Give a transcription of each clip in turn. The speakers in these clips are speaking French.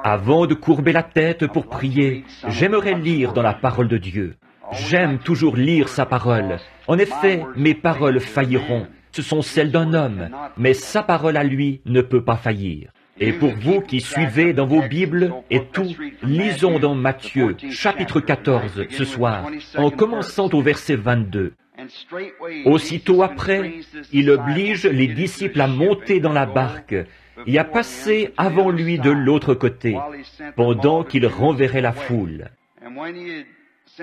Avant de courber la tête pour prier, j'aimerais lire dans la parole de Dieu. J'aime toujours lire sa parole. En effet, mes paroles failliront. Ce sont celles d'un homme, mais sa parole à lui ne peut pas faillir. Et pour vous qui suivez dans vos Bibles et tout, lisons dans Matthieu, chapitre 14, ce soir, en commençant au verset 22. Aussitôt après, il oblige les disciples à monter dans la barque et à passer avant lui de l'autre côté, pendant qu'il renverrait la foule.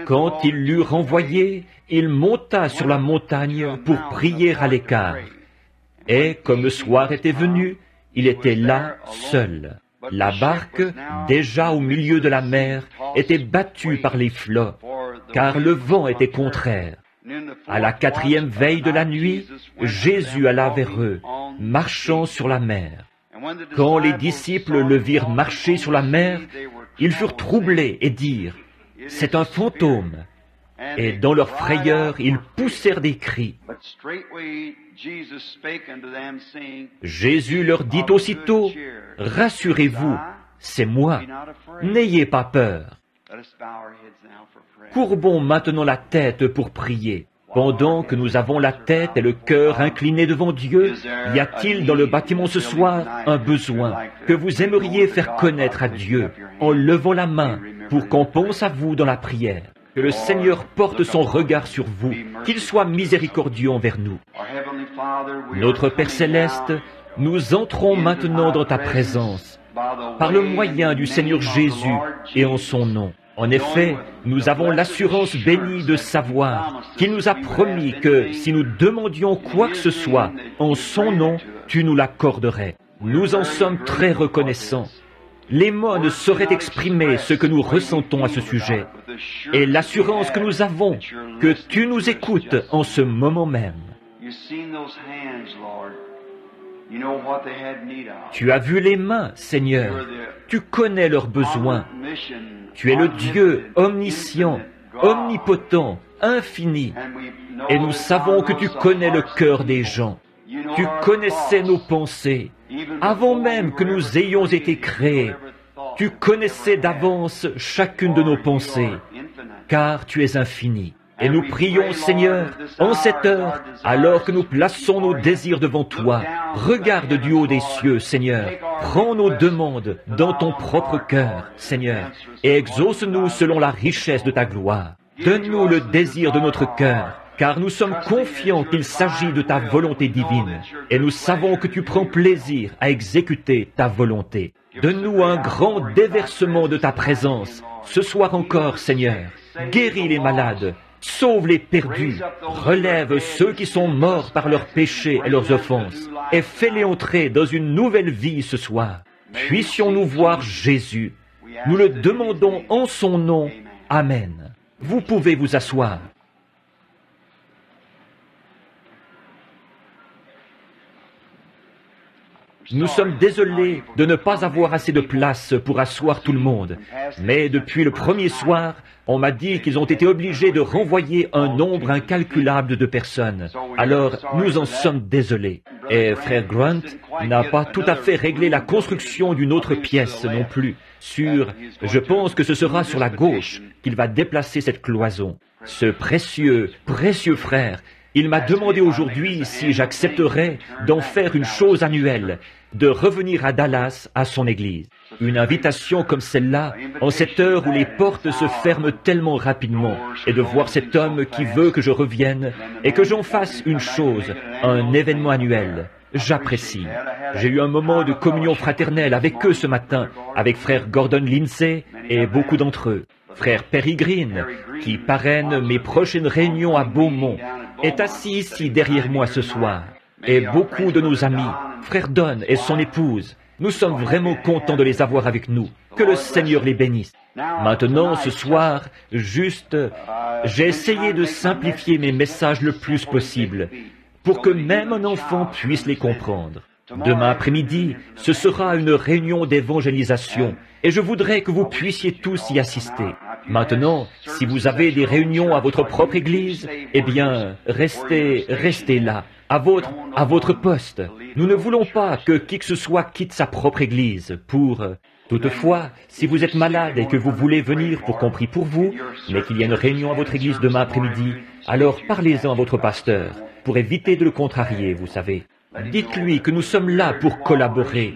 Quand il l'eut renvoyé, il monta sur la montagne pour prier à l'écart. Et comme le soir était venu, il était là seul. La barque, déjà au milieu de la mer, était battue par les flots, car le vent était contraire. À la 4e veille de la nuit, Jésus alla vers eux, marchant sur la mer. Quand les disciples le virent marcher sur la mer, ils furent troublés et dirent, « C'est un fantôme !» Et dans leur frayeur, ils poussèrent des cris. Jésus leur dit aussitôt, « Rassurez-vous, c'est moi, n'ayez pas peur. » Courbons maintenant la tête pour prier. Pendant que nous avons la tête et le cœur inclinés devant Dieu, y a-t-il dans le bâtiment ce soir un besoin que vous aimeriez faire connaître à Dieu en levant la main pour qu'on pense à vous dans la prière? Que le Seigneur porte son regard sur vous, qu'il soit miséricordieux envers nous. Notre Père Céleste, nous entrons maintenant dans ta présence, par le moyen du Seigneur Jésus et en son nom. En effet, nous avons l'assurance bénie de savoir qu'il nous a promis que si nous demandions quoi que ce soit en son nom, tu nous l'accorderais. Nous en sommes très reconnaissants. Les mots ne sauraient exprimer ce que nous ressentons à ce sujet et l'assurance que nous avons que tu nous écoutes en ce moment même. Tu as vu les mains, Seigneur. Tu connais leurs besoins. Tu es le Dieu omniscient, omnipotent, infini. Et nous savons que tu connais le cœur des gens. Tu connaissais nos pensées. Avant même que nous ayons été créés, tu connaissais d'avance chacune de nos pensées, car tu es infini. Et nous prions, Seigneur, en cette heure, alors que nous plaçons nos désirs devant toi, regarde du haut des cieux, Seigneur, prends nos demandes dans ton propre cœur, Seigneur, et exauce-nous selon la richesse de ta gloire. Donne-nous le désir de notre cœur, car nous sommes confiants qu'il s'agit de ta volonté divine, et nous savons que tu prends plaisir à exécuter ta volonté. Donne-nous un grand déversement de ta présence, ce soir encore, Seigneur. Guéris les malades, sauve les perdus, relève ceux qui sont morts par leurs péchés et leurs offenses, et fais-les entrer dans une nouvelle vie ce soir. Puissions-nous voir Jésus. Nous le demandons en son nom. Amen. Vous pouvez vous asseoir. Nous sommes désolés de ne pas avoir assez de place pour asseoir tout le monde, mais depuis le premier soir, on m'a dit qu'ils ont été obligés de renvoyer un nombre incalculable de personnes. Alors, nous en sommes désolés. Et frère Grant n'a pas tout à fait réglé la construction d'une autre pièce non plus. Je pense que ce sera sur la gauche qu'il va déplacer cette cloison. Ce précieux frère, il m'a demandé aujourd'hui si j'accepterais d'en faire une chose annuelle, de revenir à Dallas à son église. Une invitation comme celle-là, en cette heure où les portes se ferment tellement rapidement, et de voir cet homme qui veut que je revienne et que j'en fasse une chose, un événement annuel. J'apprécie. J'ai eu un moment de communion fraternelle avec eux ce matin, avec frère Gordon Lindsay et beaucoup d'entre eux. Frère Perry Green, qui parraine mes prochaines réunions à Beaumont, est assis ici derrière moi ce soir. Et beaucoup de nos amis, frère Don et son épouse, nous sommes vraiment contents de les avoir avec nous. Que le Seigneur les bénisse. Maintenant, ce soir, j'ai essayé de simplifier mes messages le plus possible, pour que même un enfant puisse les comprendre. Demain après-midi, ce sera une réunion d'évangélisation, et je voudrais que vous puissiez tous y assister. Maintenant, si vous avez des réunions à votre propre église, eh bien, restez là, à votre poste. Nous ne voulons pas que qui que ce soit quitte sa propre Église pour... Toutefois, si vous êtes malade et que vous voulez venir pour qu'on prie pour vous, mais qu'il y a une réunion à votre Église demain après-midi, alors parlez-en à votre pasteur, pour éviter de le contrarier, vous savez. Dites-lui que nous sommes là pour collaborer,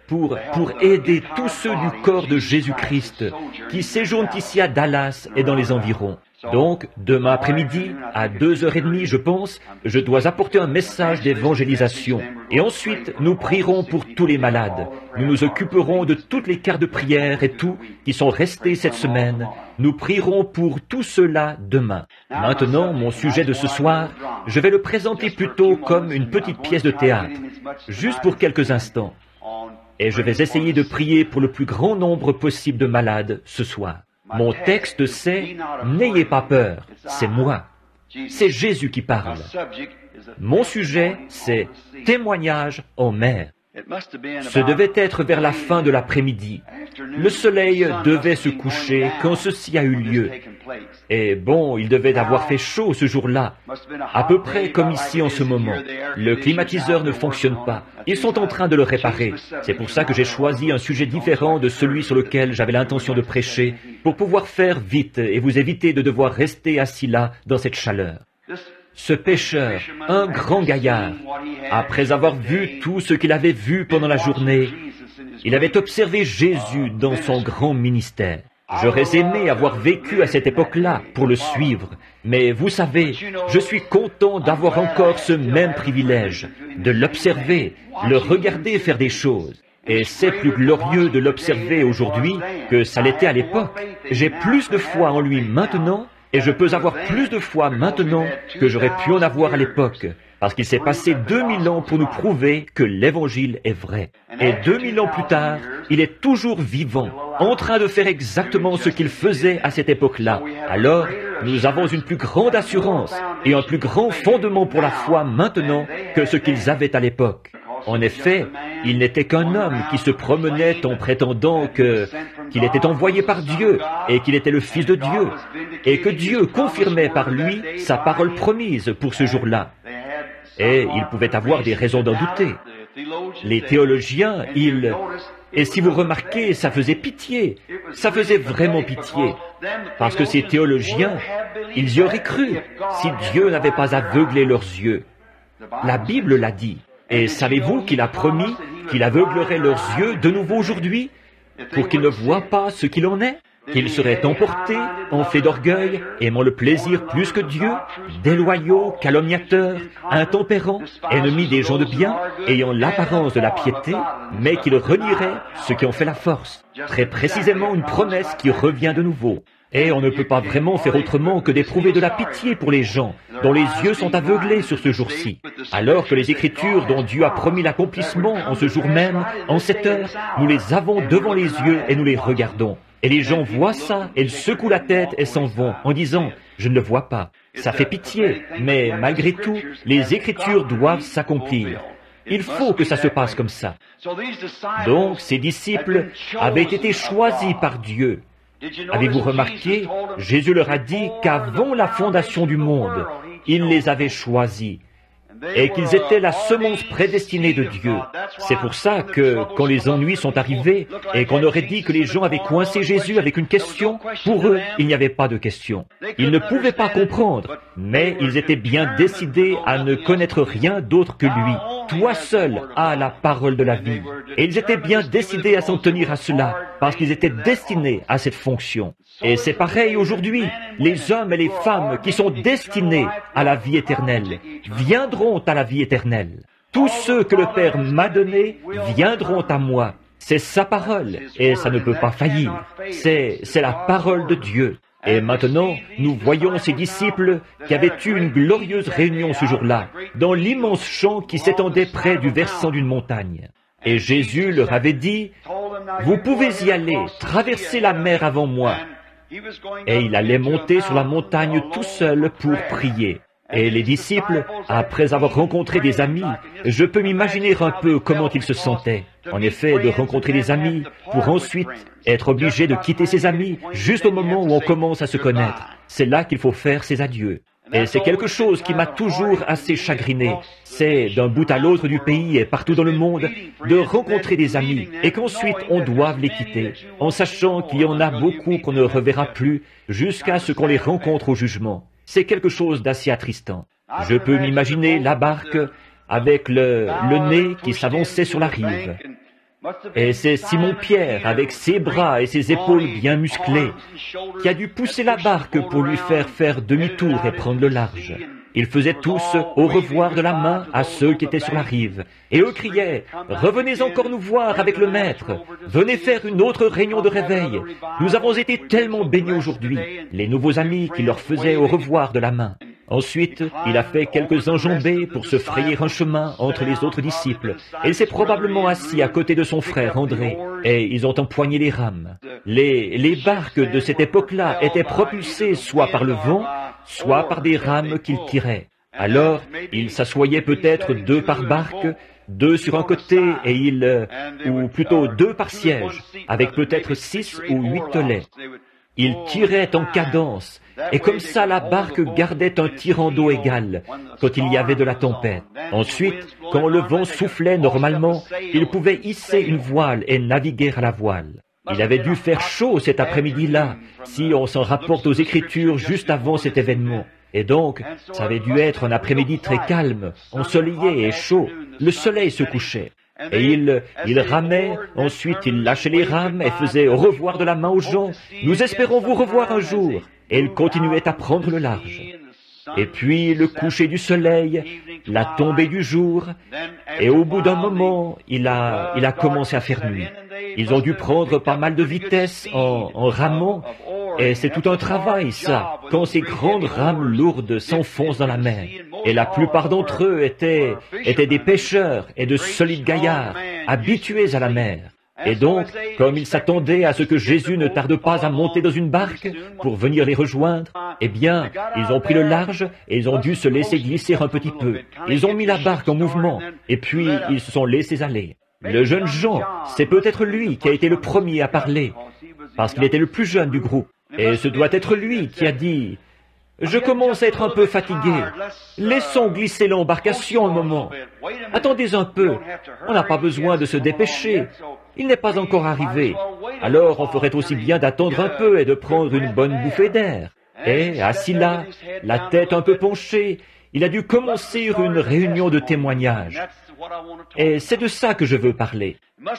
pour aider tous ceux du corps de Jésus-Christ qui séjournent ici à Dallas et dans les environs. Donc, demain après-midi, à 2h30, je pense, je dois apporter un message d'évangélisation. Et ensuite, nous prierons pour tous les malades. Nous nous occuperons de toutes les cartes de prière et tout qui sont restés cette semaine. Nous prierons pour tout cela demain. Maintenant, mon sujet de ce soir, je vais le présenter plutôt comme une petite pièce de théâtre, juste pour quelques instants. Et je vais essayer de prier pour le plus grand nombre possible de malades ce soir. Mon texte, c'est « N'ayez pas peur, c'est moi ». C'est Jésus qui parle. Mon sujet, c'est « Témoignage en mer ». Ce devait être vers la fin de l'après-midi. Le soleil devait se coucher quand ceci a eu lieu. Et bon, il devait avoir fait chaud ce jour-là, à peu près comme ici en ce moment. Le climatiseur ne fonctionne pas. Ils sont en train de le réparer. C'est pour ça que j'ai choisi un sujet différent de celui sur lequel j'avais l'intention de prêcher, pour pouvoir faire vite et vous éviter de devoir rester assis là dans cette chaleur. Ce pêcheur, un grand gaillard, après avoir vu tout ce qu'il avait vu pendant la journée, il avait observé Jésus dans son grand ministère. J'aurais aimé avoir vécu à cette époque-là pour le suivre, mais vous savez, je suis content d'avoir encore ce même privilège, de l'observer, le regarder faire des choses. Et c'est plus glorieux de l'observer aujourd'hui que ça l'était à l'époque. J'ai plus de foi en lui maintenant, et je peux avoir plus de foi maintenant que j'aurais pu en avoir à l'époque, parce qu'il s'est passé 2000 ans pour nous prouver que l'Évangile est vrai. Et 2000 ans plus tard, il est toujours vivant, en train de faire exactement ce qu'il faisait à cette époque-là. Alors, nous avons une plus grande assurance et un plus grand fondement pour la foi maintenant que ce qu'ils avaient à l'époque. En effet, il n'était qu'un homme qui se promenait en prétendant qu'il était envoyé par Dieu et qu'il était le Fils de Dieu, et que Dieu confirmait par lui sa parole promise pour ce jour-là. Et il pouvait avoir des raisons d'en douter. Les théologiens, et si vous remarquez, ça faisait pitié, ça faisait vraiment pitié, parce que ces théologiens, ils y auraient cru si Dieu n'avait pas aveuglé leurs yeux. La Bible l'a dit. Et savez-vous qu'il a promis qu'il aveuglerait leurs yeux de nouveau aujourd'hui, pour qu'ils ne voient pas ce qu'il en est, qu'ils seraient emportés, en fait d'orgueil, aimant le plaisir plus que Dieu, déloyaux, calomniateurs, intempérants, ennemis des gens de bien, ayant l'apparence de la piété, mais qu'ils renieraient ceux qui ont fait la force. Très précisément une promesse qui revient de nouveau. Et on ne peut pas vraiment faire autrement que d'éprouver de la pitié pour les gens dont les yeux sont aveuglés sur ce jour-ci. Alors que les Écritures dont Dieu a promis l'accomplissement en ce jour même, en cette heure, nous les avons devant les yeux et nous les regardons. Et les gens voient ça, et ils secouent la tête et s'en vont en disant « Je ne le vois pas ». Ça fait pitié, mais malgré tout, les Écritures doivent s'accomplir. Il faut que ça se passe comme ça. Donc, ces disciples avaient été choisis par Dieu. Avez-vous remarqué, Jésus leur a dit qu'avant la fondation du monde, il les avait choisis et qu'ils étaient la semence prédestinée de Dieu. C'est pour ça que, quand les ennuis sont arrivés et qu'on aurait dit que les gens avaient coincé Jésus avec une question, pour eux, il n'y avait pas de question. Ils ne pouvaient pas comprendre, mais ils étaient bien décidés à ne connaître rien d'autre que lui. Toi seul as la parole de la vie. Et ils étaient bien décidés à s'en tenir à cela, parce qu'ils étaient destinés à cette fonction. Et c'est pareil aujourd'hui. Les hommes et les femmes qui sont destinés à la vie éternelle viendront à la vie éternelle. Tous ceux que le Père m'a donnés viendront à moi. C'est sa parole, et ça ne peut pas faillir. C'est la parole de Dieu. Et maintenant, nous voyons ces disciples qui avaient eu une glorieuse réunion ce jour-là, dans l'immense champ qui s'étendait près du versant d'une montagne. Et Jésus leur avait dit, « Vous pouvez y aller, traverser la mer avant moi. » Et il allait monter sur la montagne tout seul pour prier. Et les disciples, après avoir rencontré des amis, je peux m'imaginer un peu comment ils se sentaient. En effet, de rencontrer des amis, pour ensuite être obligé de quitter ses amis, juste au moment où on commence à se connaître. C'est là qu'il faut faire ses adieux. Et c'est quelque chose qui m'a toujours assez chagriné. C'est, d'un bout à l'autre du pays et partout dans le monde, de rencontrer des amis et qu'ensuite on doive les quitter, en sachant qu'il y en a beaucoup qu'on ne reverra plus jusqu'à ce qu'on les rencontre au jugement. C'est quelque chose d'assez attristant. Je peux m'imaginer la barque avec le nez qui s'avançait sur la rive. Et c'est Simon-Pierre, avec ses bras et ses épaules bien musclées, qui a dû pousser la barque pour lui faire demi-tour et prendre le large. Ils faisaient tous au revoir de la main à ceux qui étaient sur la rive. Et eux criaient, « Revenez encore nous voir avec le Maître. Venez faire une autre réunion de réveil. Nous avons été tellement bénis aujourd'hui. » Les nouveaux amis qui leur faisaient au revoir de la main. Ensuite, il a fait quelques enjambées pour se frayer un chemin entre les autres disciples. Et il s'est probablement assis à côté de son frère André, et ils ont empoigné les rames. Les barques de cette époque-là étaient propulsées soit par le vent, soit par des rames qu'ils tiraient. Alors, ils s'assoyaient peut-être 2 par barque, 2 sur un côté, et ou plutôt 2 par siège, avec peut-être 6 ou 8 telets. Ils tiraient en cadence, et comme ça la barque gardait un tirant d'eau égal quand il y avait de la tempête. Ensuite, quand le vent soufflait normalement, ils pouvaient hisser une voile et naviguer à la voile. Il avait dû faire chaud cet après-midi-là, si on s'en rapporte aux Écritures juste avant cet événement. Et donc, ça avait dû être un après-midi très calme, ensoleillé et chaud. Le soleil se couchait. Et il ramait, ensuite il lâchait les rames et faisait au revoir de la main aux gens. « Nous espérons vous revoir un jour. » Et il continuait à prendre le large. Et puis le coucher du soleil, la tombée du jour, et au bout d'un moment, il a commencé à faire nuit. Ils ont dû prendre pas mal de vitesse en ramant, et c'est tout un travail, ça, quand ces grandes rames lourdes s'enfoncent dans la mer. Et la plupart d'entre eux étaient des pêcheurs et de solides gaillards, habitués à la mer. Et donc, comme ils s'attendaient à ce que Jésus ne tarde pas à monter dans une barque pour venir les rejoindre, eh bien, ils ont pris le large et ils ont dû se laisser glisser un petit peu. Ils ont mis la barque en mouvement et puis ils se sont laissés aller. Le jeune Jean, c'est peut-être lui qui a été le premier à parler, parce qu'il était le plus jeune du groupe. Et ce doit être lui qui a dit « Je commence à être un peu fatigué. Laissons glisser l'embarcation un moment. Attendez un peu. On n'a pas besoin de se dépêcher. Il n'est pas encore arrivé. Alors on ferait aussi bien d'attendre un peu et de prendre une bonne bouffée d'air. » Et, assis là, la tête un peu penchée, il a dû commencer une réunion de témoignages. Et c'est de ça que je veux parler.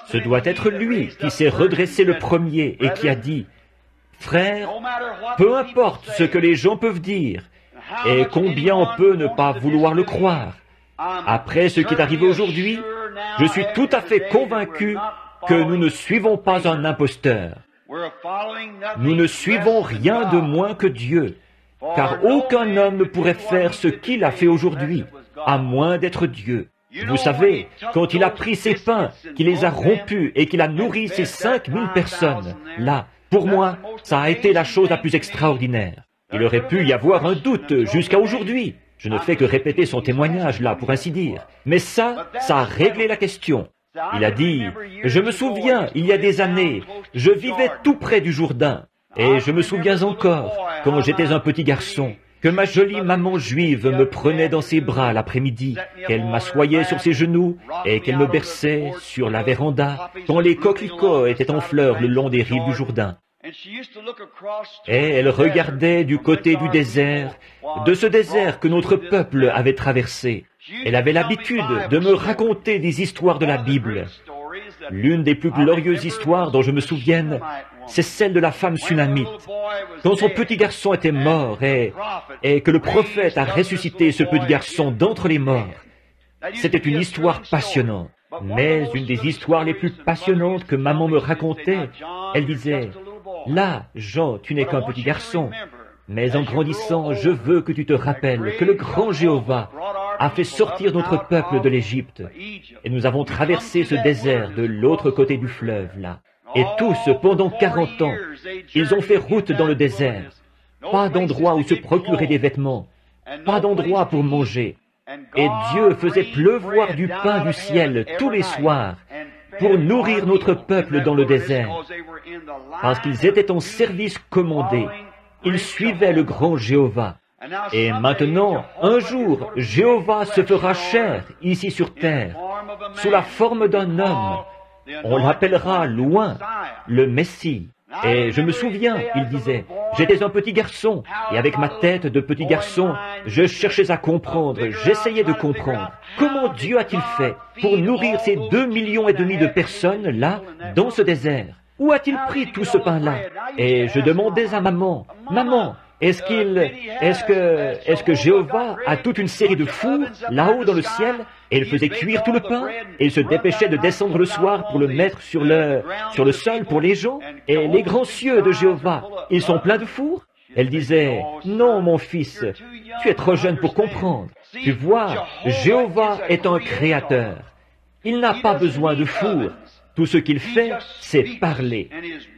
Ce doit être lui qui s'est redressé le premier et qui a dit « Frère, peu importe ce que les gens peuvent dire, et combien on peut ne pas vouloir le croire, après ce qui est arrivé aujourd'hui, je suis tout à fait convaincu que nous ne suivons pas un imposteur. Nous ne suivons rien de moins que Dieu, car aucun homme ne pourrait faire ce qu'il a fait aujourd'hui, à moins d'être Dieu. Vous savez, quand il a pris ses pains, qu'il les a rompus et qu'il a nourri ces 5000 personnes, là, pour moi, ça a été la chose la plus extraordinaire. Il aurait pu y avoir un doute jusqu'à aujourd'hui. Je ne fais que répéter son témoignage là, pour ainsi dire. Mais ça a réglé la question. Il a dit, « Je me souviens, il y a des années, je vivais tout près du Jourdain. Et je me souviens encore, quand j'étais un petit garçon, que ma jolie maman juive me prenait dans ses bras l'après-midi, qu'elle m'assoyait sur ses genoux et qu'elle me berçait sur la véranda quand les coquelicots étaient en fleurs le long des rives du Jourdain. Et elle regardait du côté du désert, de ce désert que notre peuple avait traversé. Elle avait l'habitude de me raconter des histoires de la Bible. L'une des plus glorieuses histoires dont je me souvienne, c'est celle de la femme sunamite. Quand son petit garçon était mort et que le prophète a ressuscité ce petit garçon d'entre les morts. C'était une histoire passionnante. Mais une des histoires les plus passionnantes que maman me racontait, elle disait, « Là, Jean, tu n'es qu'un petit garçon, mais en grandissant, je veux que tu te rappelles que le grand Jéhovah a fait sortir notre peuple de l'Égypte, et nous avons traversé ce désert de l'autre côté du fleuve, là. Et tous, pendant 40 ans, ils ont fait route dans le désert. Pas d'endroit où se procurer des vêtements, pas d'endroit pour manger. Et Dieu faisait pleuvoir du pain du ciel tous les soirs pour nourrir notre peuple dans le désert. Parce qu'ils étaient en service commandé, ils suivaient le grand Jéhovah. Et maintenant, un jour, Jéhovah se fera chair ici sur terre, sous la forme d'un homme. On l'appellera loin, le Messie. Et je me souviens, il disait, j'étais un petit garçon, et avec ma tête de petit garçon, je cherchais à comprendre, j'essayais de comprendre. Comment Dieu a-t-il fait pour nourrir ces 2,5 millions de personnes là, dans ce désert? Où a-t-il pris tout ce pain-là? Et je demandais à maman, maman, est-ce que Jéhovah a toute une série de fours là-haut dans le ciel et il faisait cuire tout le pain et il se dépêchait de descendre le soir pour le mettre sur le sol pour les gens? Et les grands cieux de Jéhovah, ils sont pleins de fours? Elle disait, non mon fils, tu es trop jeune pour comprendre. Tu vois, Jéhovah est un créateur. Il n'a pas besoin de fours. Tout ce qu'il fait, c'est parler.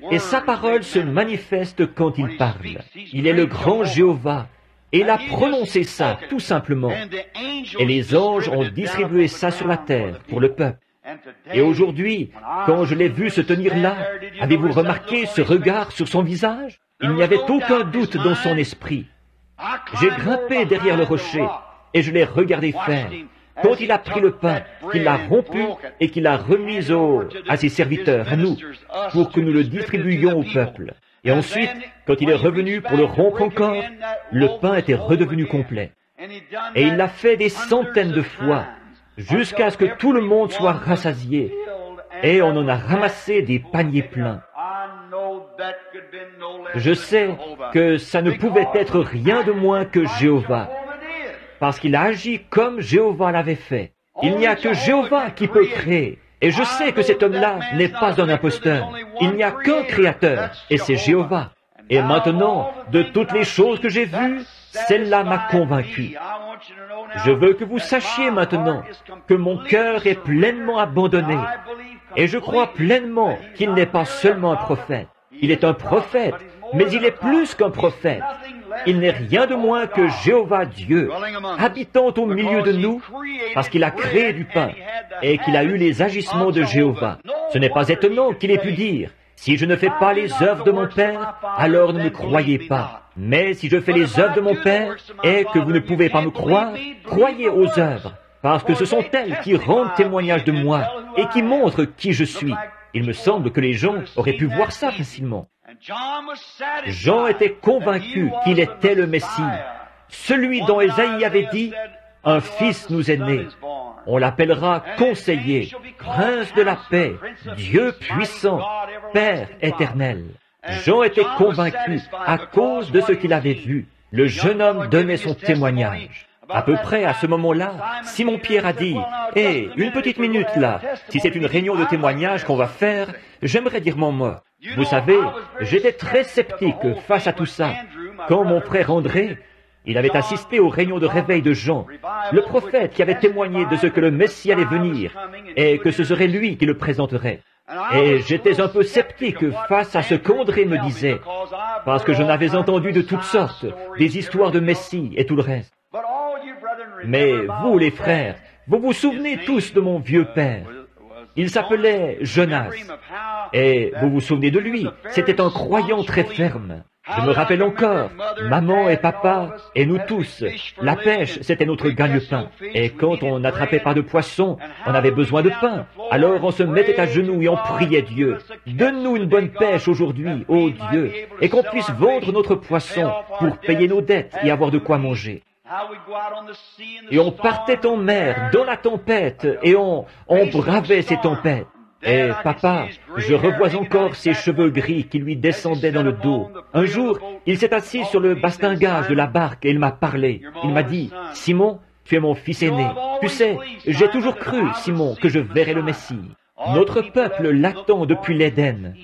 Et sa parole se manifeste quand il parle. Il est le grand Jéhovah. Et il a prononcé ça, tout simplement. Et les anges ont distribué ça sur la terre, pour le peuple. Et aujourd'hui, quand je l'ai vu se tenir là, avez-vous remarqué ce regard sur son visage? Il n'y avait aucun doute dans son esprit. J'ai grimpé derrière le rocher, et je l'ai regardé faire. Quand il a pris le pain, qu'il l'a rompu et qu'il l'a remis à ses serviteurs, à nous, pour que nous le distribuions au peuple. Et ensuite, quand il est revenu pour le rompre encore, le pain était redevenu complet. Et il l'a fait des centaines de fois, jusqu'à ce que tout le monde soit rassasié. Et on en a ramassé des paniers pleins. Je sais que ça ne pouvait être rien de moins que Jéhovah, parce qu'il a agi comme Jéhovah l'avait fait. Il n'y a que Jéhovah qui peut créer. Et je sais que cet homme-là n'est pas un imposteur. Il n'y a qu'un créateur, et c'est Jéhovah. Et maintenant, de toutes les choses que j'ai vues, celle-là m'a convaincu. Je veux que vous sachiez maintenant que mon cœur est pleinement abandonné. Et je crois pleinement qu'il n'est pas seulement un prophète. Il est un prophète, mais il est plus qu'un prophète. Il n'est rien de moins que Jéhovah Dieu, habitant au milieu de nous, parce qu'il a créé du pain et qu'il a eu les agissements de Jéhovah. Ce n'est pas étonnant qu'il ait pu dire, « Si je ne fais pas les œuvres de mon Père, alors ne me croyez pas. Mais si je fais les œuvres de mon Père et que vous ne pouvez pas me croire, croyez aux œuvres, parce que ce sont elles qui rendent témoignage de moi et qui montrent qui je suis. » Il me semble que les gens auraient pu voir ça facilement. Jean était convaincu qu'il était le Messie, celui dont Ésaïe avait dit, « Un fils nous est né. On l'appellera conseiller, prince de la paix, Dieu puissant, Père éternel. » Jean était convaincu à cause de ce qu'il avait vu. Le jeune homme donnait son témoignage. À peu près à ce moment-là, Simon-Pierre a dit, « Hé, une petite minute là, si c'est une réunion de témoignage qu'on va faire, j'aimerais dire mon mot. » Vous savez, j'étais très sceptique face à tout ça. Quand mon frère André, il avait assisté aux réunions de réveil de Jean, le prophète qui avait témoigné de ce que le Messie allait venir et que ce serait lui qui le présenterait. Et j'étais un peu sceptique face à ce qu'André me disait, parce que je n'avais entendu de toutes sortes, des histoires de Messie et tout le reste. Mais vous, les frères, vous vous souvenez tous de mon vieux père. Il s'appelait Jonas. Et vous vous souvenez de lui, c'était un croyant très ferme. Je me rappelle encore, maman et papa, et nous tous, la pêche, c'était notre gagne-pain. Et quand on n'attrapait pas de poisson, on avait besoin de pain. Alors on se mettait à genoux et on priait Dieu. Donne-nous une bonne pêche aujourd'hui, ô Dieu, et qu'on puisse vendre notre poisson pour payer nos dettes et avoir de quoi manger. Et on partait en mer, dans la tempête, et on bravait ces tempêtes. Et papa, je revois encore ses cheveux gris qui lui descendaient dans le dos. Un jour, il s'est assis sur le bastingage de la barque et il m'a parlé. Il m'a dit, « Simon, tu es mon fils aîné. Tu sais, j'ai toujours cru, Simon, que je verrais le Messie. Notre peuple l'attend depuis l'Éden.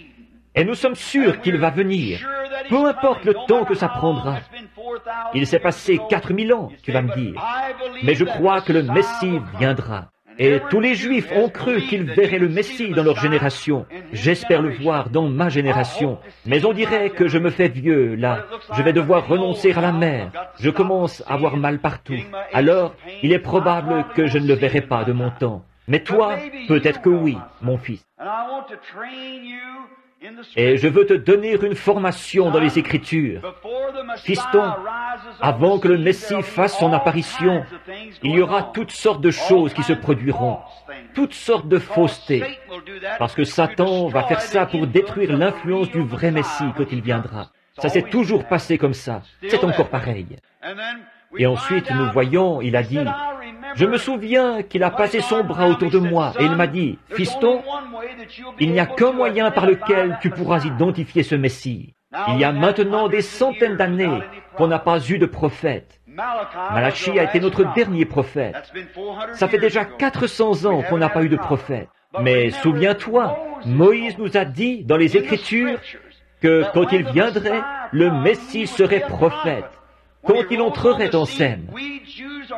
Et nous sommes sûrs qu'il va venir, peu importe le temps que ça prendra. Il s'est passé 4000 ans, tu vas me dire. Mais je crois que le Messie viendra. Et tous les Juifs ont cru qu'ils verraient le Messie dans leur génération. J'espère le voir dans ma génération. Mais on dirait que je me fais vieux, là. Je vais devoir renoncer à la mer. Je commence à avoir mal partout. Alors, il est probable que je ne le verrai pas de mon temps. Mais toi, peut-être que oui, mon fils. Et je veux te donner une formation dans les Écritures. Fiston, avant que le Messie fasse son apparition, il y aura toutes sortes de choses qui se produiront, toutes sortes de faussetés, parce que Satan va faire ça pour détruire l'influence du vrai Messie quand il viendra. Ça s'est toujours passé comme ça, c'est encore pareil. Et ensuite, nous voyons, il a dit, je me souviens qu'il a passé son bras autour de moi et il m'a dit, Fiston, il n'y a qu'un moyen par lequel tu pourras identifier ce Messie. Il y a maintenant des centaines d'années qu'on n'a pas eu de prophète. Malachi a été notre dernier prophète. Ça fait déjà 400 ans qu'on n'a pas eu de prophète. Mais souviens-toi, Moïse nous a dit dans les Écritures que quand il viendrait, le Messie serait prophète. Quand il entrerait en scène,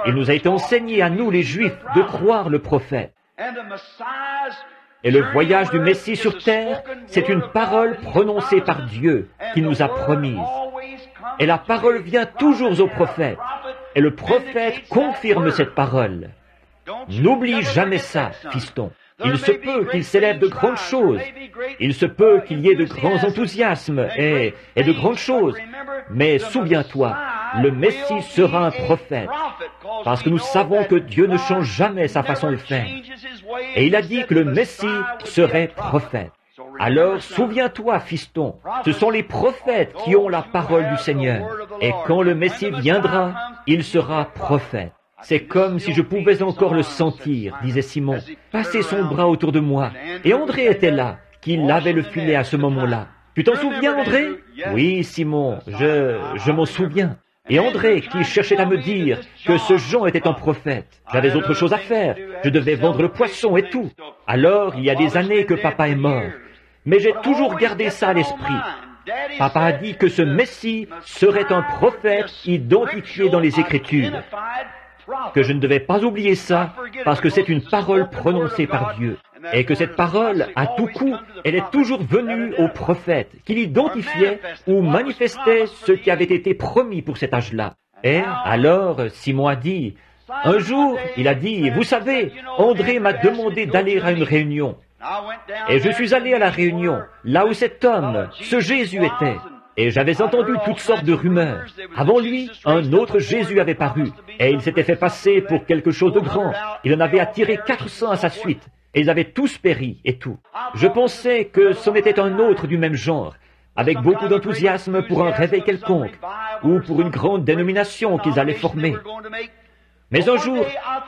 il nous a été enseigné à nous, les Juifs, de croire le prophète. Et le voyage du Messie sur terre, c'est une parole prononcée par Dieu qui nous a promise. Et la parole vient toujours au prophète. Et le prophète confirme cette parole. N'oublie jamais ça, fiston. Il se peut qu'il s'élève de grandes choses. Il se peut qu'il y ait de grands enthousiasmes et de grandes choses. Mais souviens-toi, le Messie sera un prophète. Parce que nous savons que Dieu ne change jamais sa façon de faire. Et il a dit que le Messie serait prophète. Alors, souviens-toi, fiston, ce sont les prophètes qui ont la parole du Seigneur. Et quand le Messie viendra, il sera prophète. C'est comme si je pouvais encore le sentir, disait Simon, passer son bras autour de moi. Et André était là, qui lavait le filet à ce moment-là. Tu t'en souviens, André? Oui, Simon, je m'en souviens. Et André, qui cherchait à me dire que ce Jean était un prophète. J'avais autre chose à faire. Je devais vendre le poisson et tout. Alors, il y a des années que papa est mort. Mais j'ai toujours gardé ça à l'esprit. Papa a dit que ce Messie serait un prophète identifié dans les Écritures. Que je ne devais pas oublier ça, parce que c'est une parole prononcée par Dieu. Et que cette parole, à tout coup, elle est toujours venue au prophète, qui l'identifiait ou manifestait ce qui avait été promis pour cet âge-là. Et alors, Simon a dit, un jour, il a dit, vous savez, André m'a demandé d'aller à une réunion. Et je suis allé à la réunion, là où cet homme, ce Jésus était. Et j'avais entendu toutes sortes de rumeurs. Avant lui, un autre Jésus avait paru, et il s'était fait passer pour quelque chose de grand. Il en avait attiré 400 à sa suite, et ils avaient tous péri et tout. Je pensais que c'en était un autre du même genre, avec beaucoup d'enthousiasme pour un réveil quelconque, ou pour une grande dénomination qu'ils allaient former. Mais un jour,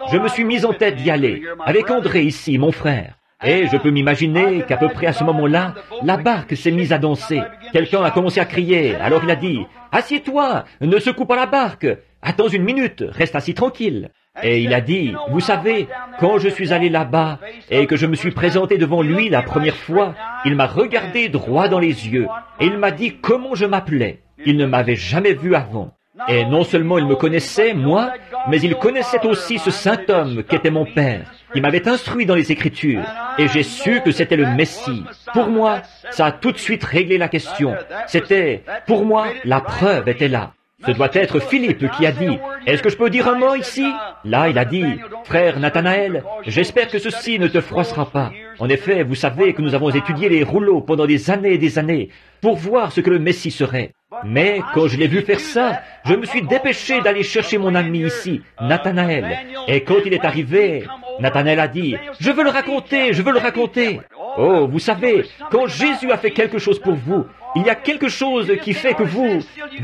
je me suis mis en tête d'y aller, avec André ici, mon frère. Et je peux m'imaginer qu'à peu près à ce moment-là, la barque s'est mise à danser. Quelqu'un a commencé à crier, alors il a dit, « Assieds-toi, ne secoue pas la barque, attends une minute, reste assis tranquille. » Et il a dit, « Vous savez, quand je suis allé là-bas et que je me suis présenté devant lui la première fois, il m'a regardé droit dans les yeux et il m'a dit comment je m'appelais. Il ne m'avait jamais vu avant. Et non seulement il me connaissait, moi, mais il connaissait aussi ce saint homme qui était mon père, qui m'avait instruit dans les Écritures, et j'ai su que c'était le Messie. Pour moi, ça a tout de suite réglé la question. C'était, pour moi, la preuve était là. Ce doit être Philippe qui a dit, « Est-ce que je peux dire un mot ici ?» Là, il a dit, « Frère Nathanaël, j'espère que ceci ne te froissera pas. En effet, vous savez que nous avons étudié les rouleaux pendant des années et des années pour voir ce que le Messie serait. Mais quand je l'ai vu faire ça, je me suis dépêché d'aller chercher mon ami ici, Nathanaël. Et quand il est arrivé, Nathanaël a dit, « Je veux le raconter, je veux le raconter. » Oh, vous savez, quand Jésus a fait quelque chose pour vous, il y a quelque chose qui fait que vous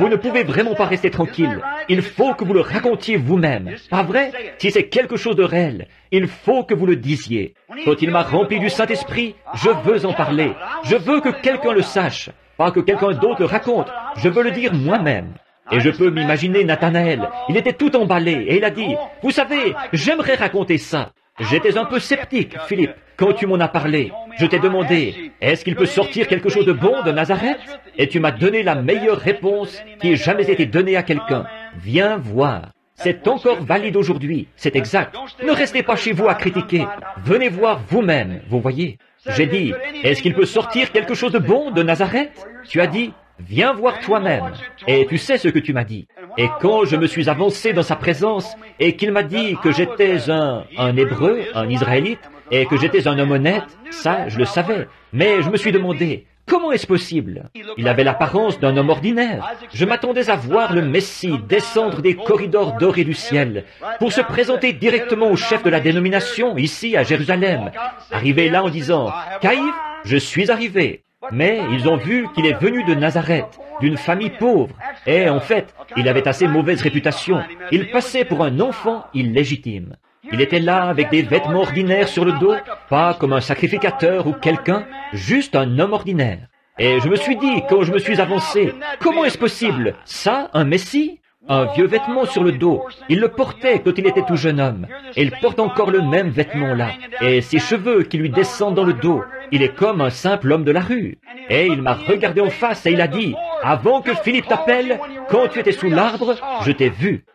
ne pouvez vraiment pas rester tranquille. Il faut que vous le racontiez vous-même. Pas vrai? Si c'est quelque chose de réel, il faut que vous le disiez. Quand il m'a rempli du Saint-Esprit, je veux en parler. Je veux que quelqu'un le sache. Pas que quelqu'un d'autre le raconte. Je veux le dire moi-même. Et je peux m'imaginer Nathanaël. Il était tout emballé et il a dit, « Vous savez, j'aimerais raconter ça. » J'étais un peu sceptique, Philippe, quand tu m'en as parlé. Je t'ai demandé, est-ce qu'il peut sortir quelque chose de bon de Nazareth? Et tu m'as donné la meilleure réponse qui ait jamais été donnée à quelqu'un. Viens voir. C'est encore valide aujourd'hui, c'est exact. Ne restez pas chez vous à critiquer. Venez voir vous-même, vous voyez. J'ai dit, est-ce qu'il peut sortir quelque chose de bon de Nazareth? Tu as dit, viens voir toi-même, et tu sais ce que tu m'as dit. Et quand je me suis avancé dans sa présence, et qu'il m'a dit que j'étais un Hébreu, un Israélite, et que j'étais un homme honnête, ça, je le savais. Mais je me suis demandé, comment est-ce possible? Il avait l'apparence d'un homme ordinaire. Je m'attendais à voir le Messie descendre des corridors dorés du ciel pour se présenter directement au chef de la dénomination, ici à Jérusalem. Arrivé là en disant, « Caïphe, je suis arrivé. » Mais ils ont vu qu'il est venu de Nazareth, d'une famille pauvre, et en fait, il avait assez mauvaise réputation. Il passait pour un enfant illégitime. Il était là avec des vêtements ordinaires sur le dos, pas comme un sacrificateur ou quelqu'un, juste un homme ordinaire. Et je me suis dit, quand je me suis avancé, comment est-ce possible? Ça, un Messie? Un vieux vêtement sur le dos. Il le portait quand il était tout jeune homme. Et il porte encore le même vêtement là. Et ses cheveux qui lui descendent dans le dos. Il est comme un simple homme de la rue. Et il m'a regardé en face et il a dit, avant que Philippe t'appelle, quand tu étais sous l'arbre, je t'ai vu.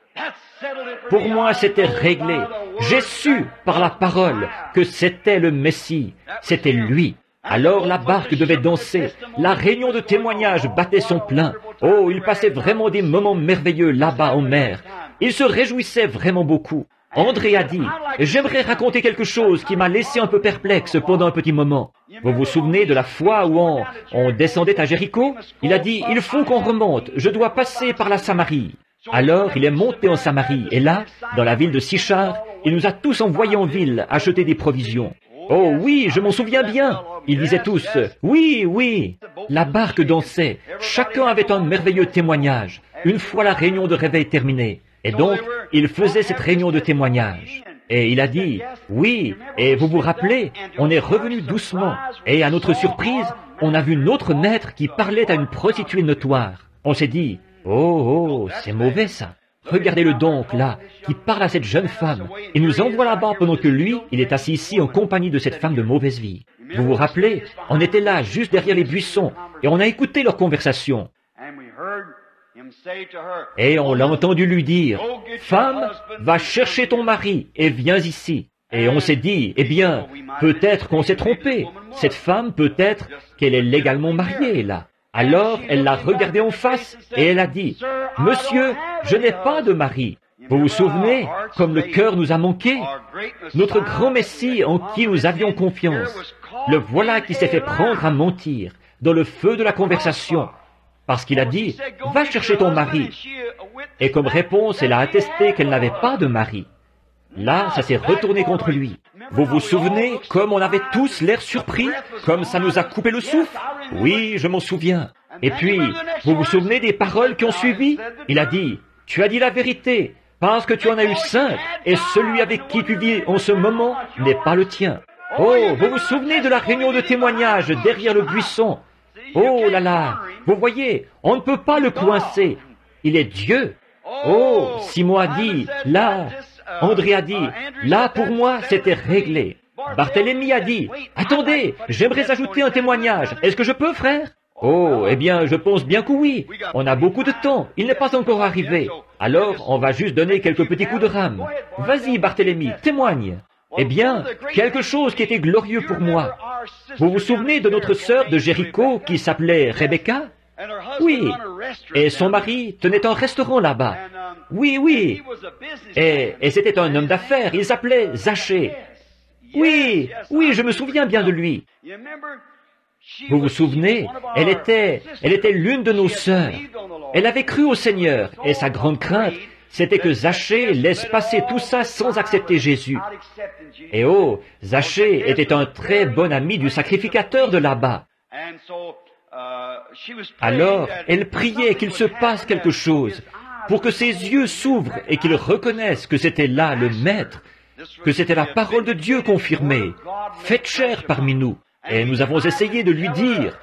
Pour moi, c'était réglé. J'ai su par la parole que c'était le Messie. C'était lui. Alors la barque devait danser. La réunion de témoignages battait son plein. Oh, il passait vraiment des moments merveilleux là-bas en mer. Il se réjouissait vraiment beaucoup. André a dit, « J'aimerais raconter quelque chose qui m'a laissé un peu perplexe pendant un petit moment. » Vous vous souvenez de la fois où on descendait à Jéricho? Il a dit, « Il faut qu'on remonte. Je dois passer par la Samarie. » Alors il est monté en Samarie, et là, dans la ville de Sichar, il nous a tous envoyés en ville acheter des provisions. Oh oui, je m'en souviens bien. Ils disaient tous, oui, oui. La barque dansait. Chacun avait un merveilleux témoignage, une fois la réunion de réveil terminée. Et donc, il faisait cette réunion de témoignage. Et il a dit, oui, et vous vous rappelez, on est revenu doucement, et à notre surprise, on a vu notre maître qui parlait à une prostituée notoire. On s'est dit, oh, c'est mauvais ça. Regardez-le donc, là, qui parle à cette jeune femme. Il nous envoie là-bas pendant que lui, il est assis ici en compagnie de cette femme de mauvaise vie. Vous vous rappelez, on était là, juste derrière les buissons, et on a écouté leur conversation. Et on l'a entendu lui dire, « Femme, va chercher ton mari et viens ici. » Et on s'est dit, eh bien, peut-être qu'on s'est trompé. Cette femme, peut-être qu'elle est légalement mariée, là. Alors, elle l'a regardé en face et elle a dit, « Monsieur, je n'ai pas de mari. » Vous vous souvenez, comme le cœur nous a manqué? Notre grand Messie en qui nous avions confiance, le voilà qui s'est fait prendre à mentir dans le feu de la conversation, parce qu'il a dit, « Va chercher ton mari. » Et comme réponse, elle a attesté qu'elle n'avait pas de mari. Là, ça s'est retourné contre lui. Vous vous souvenez comme on avait tous l'air surpris, comme ça nous a coupé le souffle? Oui, je m'en souviens. Et puis, vous vous souvenez des paroles qui ont suivi? Il a dit, « Tu as dit la vérité, parce que tu en as eu 5, et celui avec qui tu vis en ce moment n'est pas le tien. » Oh, vous vous souvenez de la réunion de témoignage derrière le buisson? Oh là là, vous voyez, on ne peut pas le coincer. Il est Dieu. Oh, Simon a dit, là, André a dit, là pour moi c'était réglé. Barthélemy a dit, attendez, j'aimerais ajouter un témoignage. Est-ce que je peux, frère? Oh, eh bien, je pense bien que oui. On a beaucoup de temps. Il n'est pas encore arrivé. Alors, on va juste donner quelques petits coups de rame. Vas-y, Barthélemy, témoigne. Eh bien, quelque chose qui était glorieux pour moi. Vous vous souvenez de notre sœur de Jéricho qui s'appelait Rebecca? Oui. Et son mari tenait un restaurant là-bas. Oui, oui. Et c'était un homme d'affaires. Il s'appelait Zachée. Oui, oui, je me souviens bien de lui. Vous vous souvenez, elle était l'une de nos sœurs. Elle avait cru au Seigneur, et sa grande crainte, c'était que Zachée laisse passer tout ça sans accepter Jésus. Et oh, Zachée était un très bon ami du sacrificateur de là-bas. Alors, elle priait qu'il se passe quelque chose, pour que ses yeux s'ouvrent et qu'il reconnaisse que c'était là le Maître, que c'était la parole de Dieu confirmée, faite chair parmi nous. Et nous avons essayé de lui dire,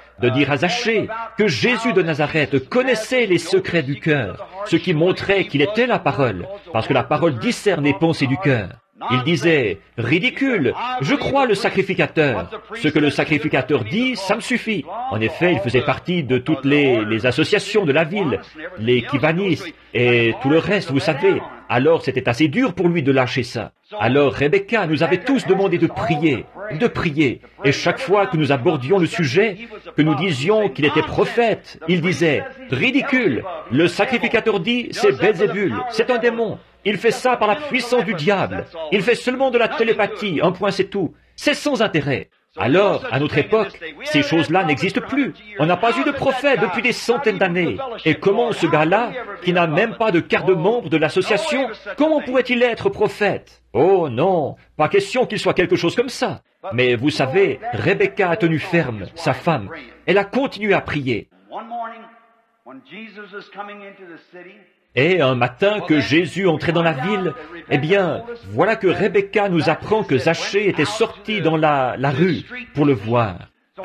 à Zachée, que Jésus de Nazareth connaissait les secrets du cœur, ce qui montrait qu'il était la parole, parce que la parole discerne les pensées du cœur. Il disait, ridicule, je crois le sacrificateur. Ce que le sacrificateur dit, ça me suffit. En effet, il faisait partie de toutes les associations de la ville, les Kivanis et tout le reste, vous savez. Alors c'était assez dur pour lui de lâcher ça. Alors Rebecca nous avait tous demandé de prier. Et chaque fois que nous abordions le sujet, que nous disions qu'il était prophète, il disait, ridicule, le sacrificateur dit, c'est Belzébul, c'est un démon. Il fait ça par la puissance du diable. Il fait seulement de la télépathie, un point c'est tout. C'est sans intérêt. Alors, à notre époque, ces choses-là n'existent plus. On n'a pas eu de prophète depuis des centaines d'années. Et comment ce gars-là, qui n'a même pas de carte de membre de l'association, comment pourrait-il être prophète? Oh non, pas question qu'il soit quelque chose comme ça. Mais vous savez, Rebecca a tenu ferme, sa femme. Elle a continué à prier. Et un matin que Jésus entrait dans la ville, eh bien, voilà que Rebecca nous apprend que Zachée était sorti dans la rue pour le voir.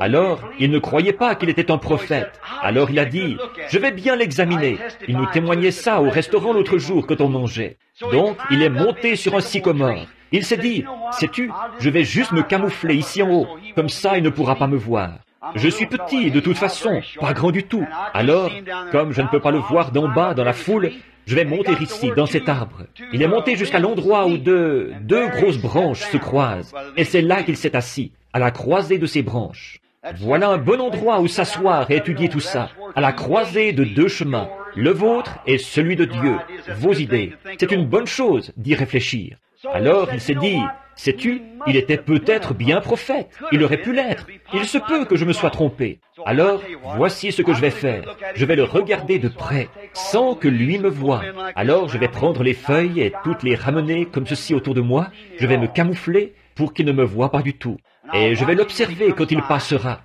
Alors, il ne croyait pas qu'il était un prophète. Alors il a dit, je vais bien l'examiner. Il nous témoignait ça au restaurant l'autre jour quand on mangeait. Donc, il est monté sur un sycomore. Il s'est dit, sais-tu, je vais juste me camoufler ici en haut. Comme ça, il ne pourra pas me voir. Je suis petit, de toute façon, pas grand du tout. Alors, comme je ne peux pas le voir d'en bas, dans la foule, je vais monter ici, dans cet arbre. Il est monté jusqu'à l'endroit où deux grosses branches se croisent. Et c'est là qu'il s'est assis, à la croisée de ces branches. Voilà un bon endroit où s'asseoir et étudier tout ça, à la croisée de deux chemins, le vôtre et celui de Dieu, vos idées. C'est une bonne chose d'y réfléchir. Alors il s'est dit, sais-tu, il était peut-être bien prophète, il aurait pu l'être, il se peut que je me sois trompé. Alors, voici ce que je vais faire, je vais le regarder de près, sans que lui me voie. Alors je vais prendre les feuilles et toutes les ramener comme ceci autour de moi, je vais me camoufler pour qu'il ne me voie pas du tout. Et je vais l'observer quand il passera.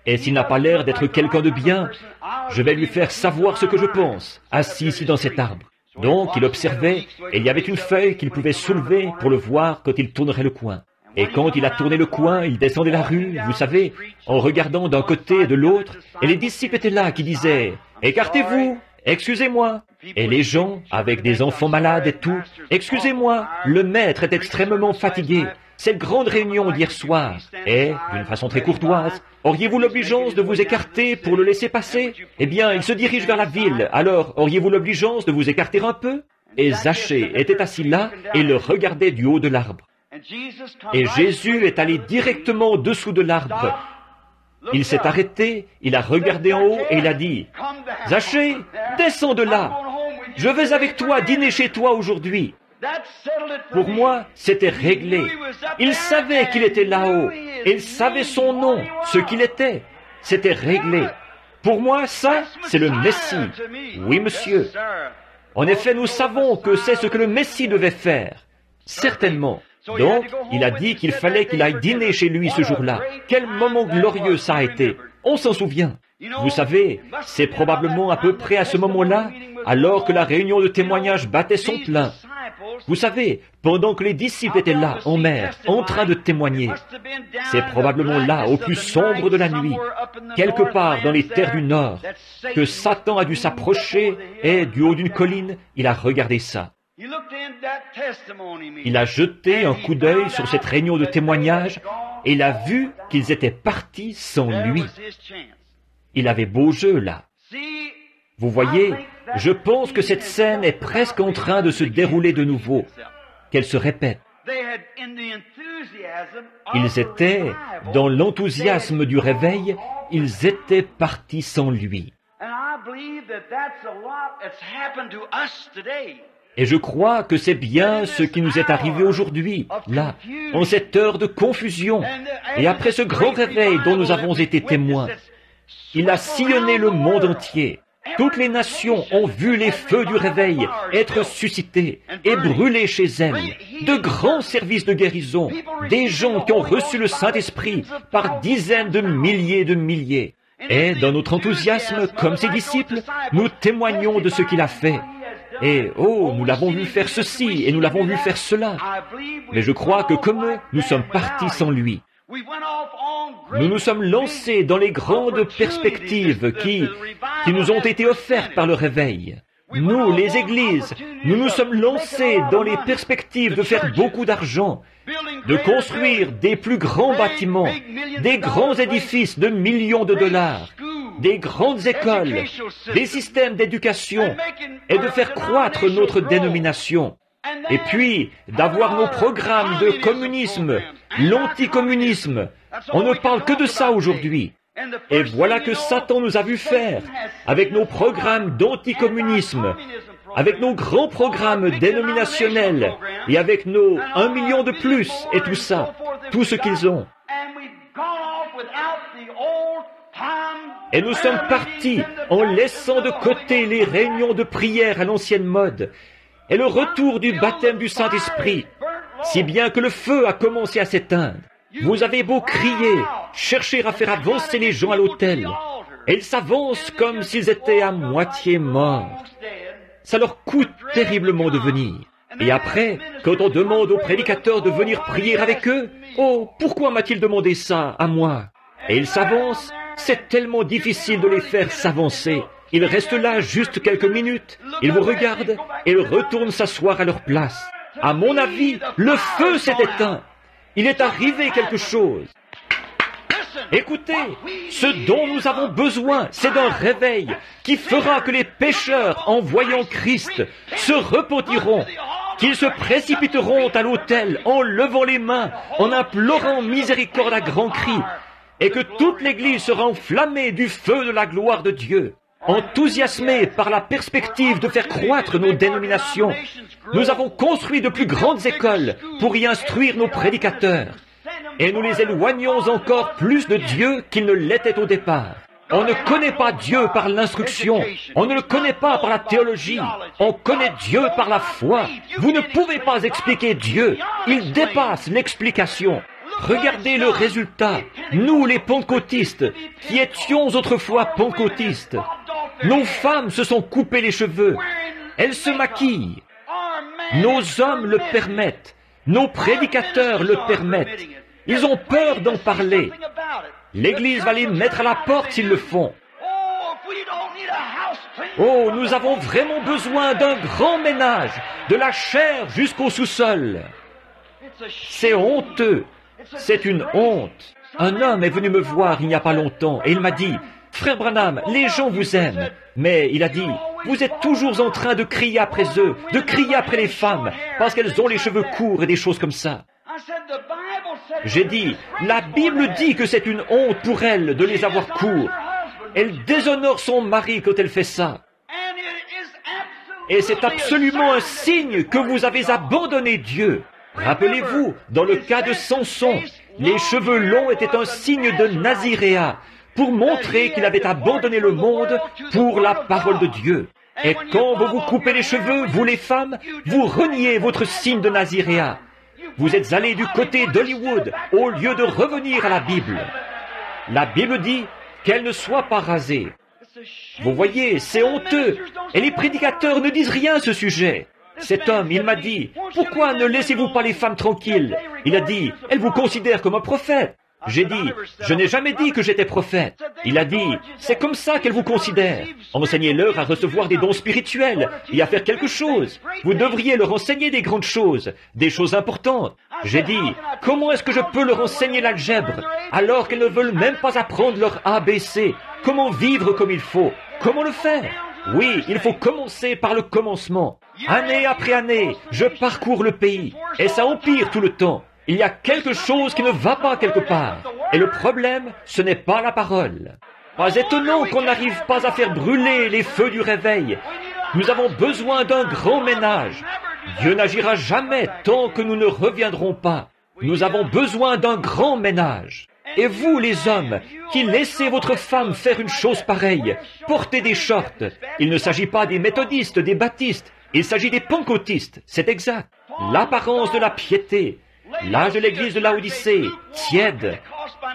Et s'il n'a pas l'air d'être quelqu'un de bien, je vais lui faire savoir ce que je pense, assis ici dans cet arbre. Donc, il observait, et il y avait une feuille qu'il pouvait soulever pour le voir quand il tournerait le coin. Et quand il a tourné le coin, il descendait la rue, vous savez, en regardant d'un côté et de l'autre, et les disciples étaient là qui disaient « Écartez-vous, excusez-moi ». Et les gens, avec des enfants malades et tout, « Excusez-moi, le maître est extrêmement fatigué. Cette grande réunion d'hier soir, et, d'une façon très courtoise, auriez-vous l'obligeance de vous écarter pour le laisser passer? Eh bien, il se dirige vers la ville, alors auriez-vous l'obligeance de vous écarter un peu? Et Zachée était assis là et le regardait du haut de l'arbre. Et Jésus est allé directement au-dessous de l'arbre. Il s'est arrêté, il a regardé en haut et il a dit, « Zachée, descends de là. Je vais avec toi dîner chez toi aujourd'hui. » Pour moi, c'était réglé. Il savait qu'il était là-haut. Il savait son nom, ce qu'il était. C'était réglé. Pour moi, ça, c'est le Messie. Oui, monsieur. En effet, nous savons que c'est ce que le Messie devait faire. Certainement. Donc, il a dit qu'il fallait qu'il aille dîner chez lui ce jour-là. Quel moment glorieux ça a été. On s'en souvient. Vous savez, c'est probablement à peu près à ce moment-là, alors que la réunion de témoignage battait son plein. Vous savez, pendant que les disciples étaient là, en mer, en train de témoigner, c'est probablement là, au plus sombre de la nuit, quelque part dans les terres du Nord, que Satan a dû s'approcher et, du haut d'une colline, il a regardé ça. Il a jeté un coup d'œil sur cette réunion de témoignage et il a vu qu'ils étaient partis sans lui. Il avait beau jeu, là. Vous voyez, je pense que cette scène est presque en train de se dérouler de nouveau, qu'elle se répète. Ils étaient dans l'enthousiasme du réveil, ils étaient partis sans lui. Et je crois que c'est bien ce qui nous est arrivé aujourd'hui, là, en cette heure de confusion, et après ce grand réveil dont nous avons été témoins. Il a sillonné le monde entier. Toutes les nations ont vu les feux du réveil être suscités et brûler chez elles. De grands services de guérison, des gens qui ont reçu le Saint-Esprit par dizaines de milliers. Et dans notre enthousiasme, comme ses disciples, nous témoignons de ce qu'il a fait. Et, oh, nous l'avons vu faire ceci et nous l'avons vu faire cela. Mais je crois que comme eux, nous sommes partis sans lui. Nous nous sommes lancés dans les grandes perspectives qui nous ont été offertes par le réveil. Nous, les églises, nous nous sommes lancés dans les perspectives de faire beaucoup d'argent, de construire des plus grands bâtiments, des grands édifices de millions de dollars, des grandes écoles, des systèmes d'éducation, et de faire croître notre dénomination. Et puis, d'avoir nos programmes de communisme, l'anticommunisme. On ne parle que de ça aujourd'hui. Et voilà que Satan nous a vu faire, avec nos programmes d'anticommunisme, avec nos grands programmes dénominationnels, et avec nos 1 million de plus, et tout ça, tout ce qu'ils ont. Et nous sommes partis en laissant de côté les réunions de prière à l'ancienne mode, et le retour du baptême du Saint-Esprit, si bien que le feu a commencé à s'éteindre. Vous avez beau crier, chercher à faire avancer les gens à l'autel, et ils s'avancent comme s'ils étaient à moitié morts. Ça leur coûte terriblement de venir. Et après, quand on demande aux prédicateurs de venir prier avec eux, « Oh, pourquoi m'a-t-il demandé ça à moi ?» Et ils s'avancent, c'est tellement difficile de les faire s'avancer. Ils restent là juste quelques minutes, ils vous regardent et ils retournent s'asseoir à leur place. À mon avis, le feu s'est éteint. Il est arrivé quelque chose. Écoutez, ce dont nous avons besoin, c'est d'un réveil qui fera que les pécheurs, en voyant Christ, se repentiront, qu'ils se précipiteront à l'autel en levant les mains, en implorant miséricorde à grands cris, et que toute l'Église sera enflammée du feu de la gloire de Dieu. Enthousiasmés par la perspective de faire croître nos dénominations, nous avons construit de plus grandes écoles pour y instruire nos prédicateurs. Et nous les éloignons encore plus de Dieu qu'ils ne l'étaient au départ. On ne connaît pas Dieu par l'instruction, on ne le connaît pas par la théologie, on connaît Dieu par la foi. Vous ne pouvez pas expliquer Dieu, il dépasse l'explication. Regardez le résultat. Nous, les pentecôtistes, qui étions autrefois pentecôtistes, nos femmes se sont coupées les cheveux. Elles se maquillent. Nos hommes le permettent. Nos prédicateurs le permettent. Ils ont peur d'en parler. L'Église va les mettre à la porte s'ils le font. Oh, nous avons vraiment besoin d'un grand ménage, de la chair jusqu'au sous-sol. C'est honteux. C'est une honte. Un homme est venu me voir il n'y a pas longtemps et il m'a dit, « Frère Branham, les gens vous aiment. » Mais il a dit, « Vous êtes toujours en train de crier après eux, de crier après les femmes, parce qu'elles ont les cheveux courts et des choses comme ça. » J'ai dit, « La Bible dit que c'est une honte pour elle de les avoir courts. Elle déshonore son mari quand elle fait ça. Et c'est absolument un signe que vous avez abandonné Dieu. » Rappelez-vous, dans le cas de Samson, les cheveux longs étaient un signe de naziréat, pour montrer qu'il avait abandonné le monde pour la parole de Dieu. Et quand vous vous coupez les cheveux, vous les femmes, vous reniez votre signe de naziréat. Vous êtes allés du côté d'Hollywood au lieu de revenir à la Bible. La Bible dit qu'elle ne soit pas rasée. Vous voyez, c'est honteux, et les prédicateurs ne disent rien à ce sujet. Cet homme, il m'a dit, « Pourquoi ne laissez-vous pas les femmes tranquilles ?» Il a dit, « Elles vous considèrent comme un prophète. » J'ai dit, « Je n'ai jamais dit que j'étais prophète. » Il a dit, « C'est comme ça qu'elles vous considèrent. Enseignez-leur à recevoir des dons spirituels et à faire quelque chose. Vous devriez leur enseigner des grandes choses, des choses importantes. » J'ai dit, « Comment est-ce que je peux leur enseigner l'algèbre alors qu'elles ne veulent même pas apprendre leur ABC? Comment vivre comme il faut? Comment le faire? Oui, il faut commencer par le commencement. Année après année, je parcours le pays, et ça empire tout le temps. Il y a quelque chose qui ne va pas quelque part. Et le problème, ce n'est pas la parole. Pas étonnant qu'on n'arrive pas à faire brûler les feux du réveil. Nous avons besoin d'un grand ménage. Dieu n'agira jamais tant que nous ne reviendrons pas. Nous avons besoin d'un grand ménage. Et vous, les hommes, qui laissez votre femme faire une chose pareille, portez des shorts. Il ne s'agit pas des méthodistes, des baptistes. Il s'agit des pentecôtistes, c'est exact. L'apparence de la piété, l'âge de l'église de Laodicée, tiède.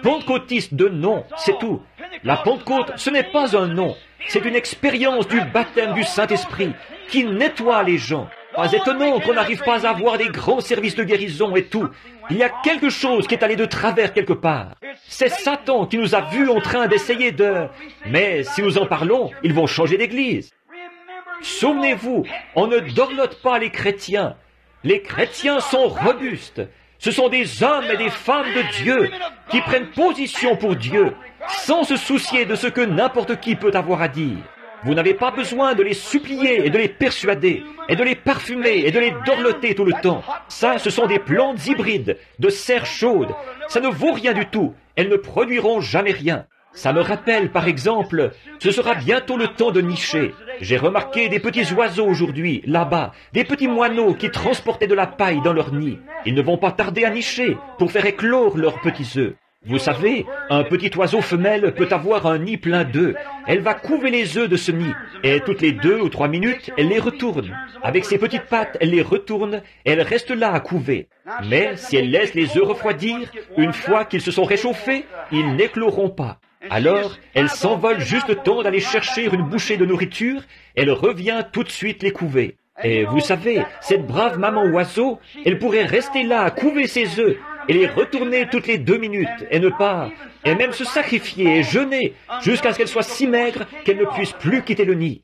Pentecôtiste de nom, c'est tout. La Pentecôte, ce n'est pas un nom, c'est une expérience du baptême du Saint-Esprit qui nettoie les gens. Pas étonnant qu'on n'arrive pas à avoir des grands services de guérison et tout. Il y a quelque chose qui est allé de travers quelque part. C'est Satan qui nous a vus en train d'essayer de... Mais si nous en parlons, ils vont changer d'église. Souvenez-vous, on ne dorlote pas les chrétiens. Les chrétiens sont robustes. Ce sont des hommes et des femmes de Dieu qui prennent position pour Dieu, sans se soucier de ce que n'importe qui peut avoir à dire. Vous n'avez pas besoin de les supplier et de les persuader, et de les parfumer et de les dorloter tout le temps. Ça, ce sont des plantes hybrides, de serre chaude. Ça ne vaut rien du tout. Elles ne produiront jamais rien. Ça me rappelle, par exemple, ce sera bientôt le temps de nicher. J'ai remarqué des petits oiseaux aujourd'hui, là-bas, des petits moineaux qui transportaient de la paille dans leur nid. Ils ne vont pas tarder à nicher pour faire éclore leurs petits œufs. Vous savez, un petit oiseau femelle peut avoir un nid plein d'œufs. Elle va couver les œufs de ce nid, et toutes les 2 ou 3 minutes, elle les retourne. Avec ses petites pattes, elle les retourne, et elle reste là à couver. Mais si elle laisse les œufs refroidir, une fois qu'ils se sont réchauffés, ils n'écloront pas. Alors, elle s'envole juste le temps d'aller chercher une bouchée de nourriture, elle revient tout de suite les couver. Et vous savez, cette brave maman oiseau, elle pourrait rester là à couver ses œufs, et les retourner toutes les 2 minutes, et même se sacrifier et jeûner, jusqu'à ce qu'elle soit si maigre qu'elle ne puisse plus quitter le nid.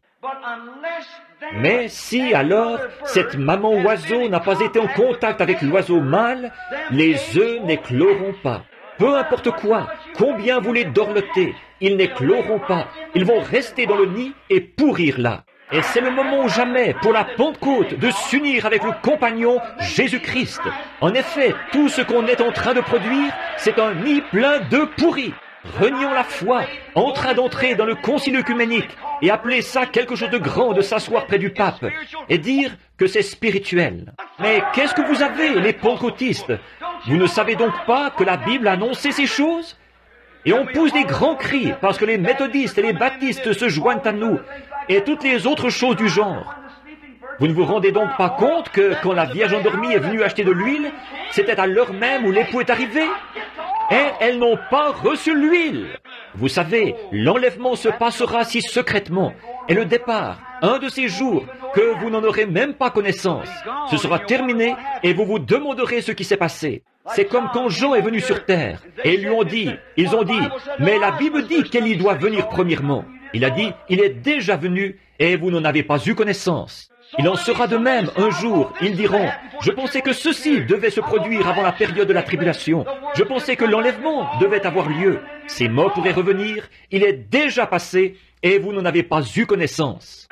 Mais si alors cette maman oiseau n'a pas été en contact avec l'oiseau mâle, les œufs n'écloront pas. Peu importe quoi, combien vous les dorlotez, ils n'écloront pas. Ils vont rester dans le nid et pourrir là. Et c'est le moment ou jamais pour la Pentecôte de s'unir avec le compagnon Jésus-Christ. En effet, tout ce qu'on est en train de produire, c'est un nid plein d'œufs pourris. Renions la foi, en train d'entrer dans le concile œcuménique et appeler ça quelque chose de grand de s'asseoir près du pape et dire que c'est spirituel. Mais qu'est-ce que vous avez, les pentecôtistes? Vous ne savez donc pas que la Bible a annoncé ces choses? Et on pousse des grands cris parce que les méthodistes et les baptistes se joignent à nous et toutes les autres choses du genre. Vous ne vous rendez donc pas compte que quand la Vierge endormie est venue acheter de l'huile, c'était à l'heure même où l'époux est arrivé? Et elles n'ont pas reçu l'huile. Vous savez, l'enlèvement se passera si secrètement, et le départ, un de ces jours, que vous n'en aurez même pas connaissance. Ce sera terminé, et vous vous demanderez ce qui s'est passé. C'est comme quand Jean est venu sur terre, et ils ont dit, mais la Bible dit qu'Élie doit venir premièrement. Il a dit, il est déjà venu, et vous n'en avez pas eu connaissance. Il en sera de même un jour, ils diront, je pensais que ceci devait se produire avant la période de la tribulation. Je pensais que l'enlèvement devait avoir lieu. Ces mots pourraient revenir, il est déjà passé, et vous n'en avez pas eu connaissance.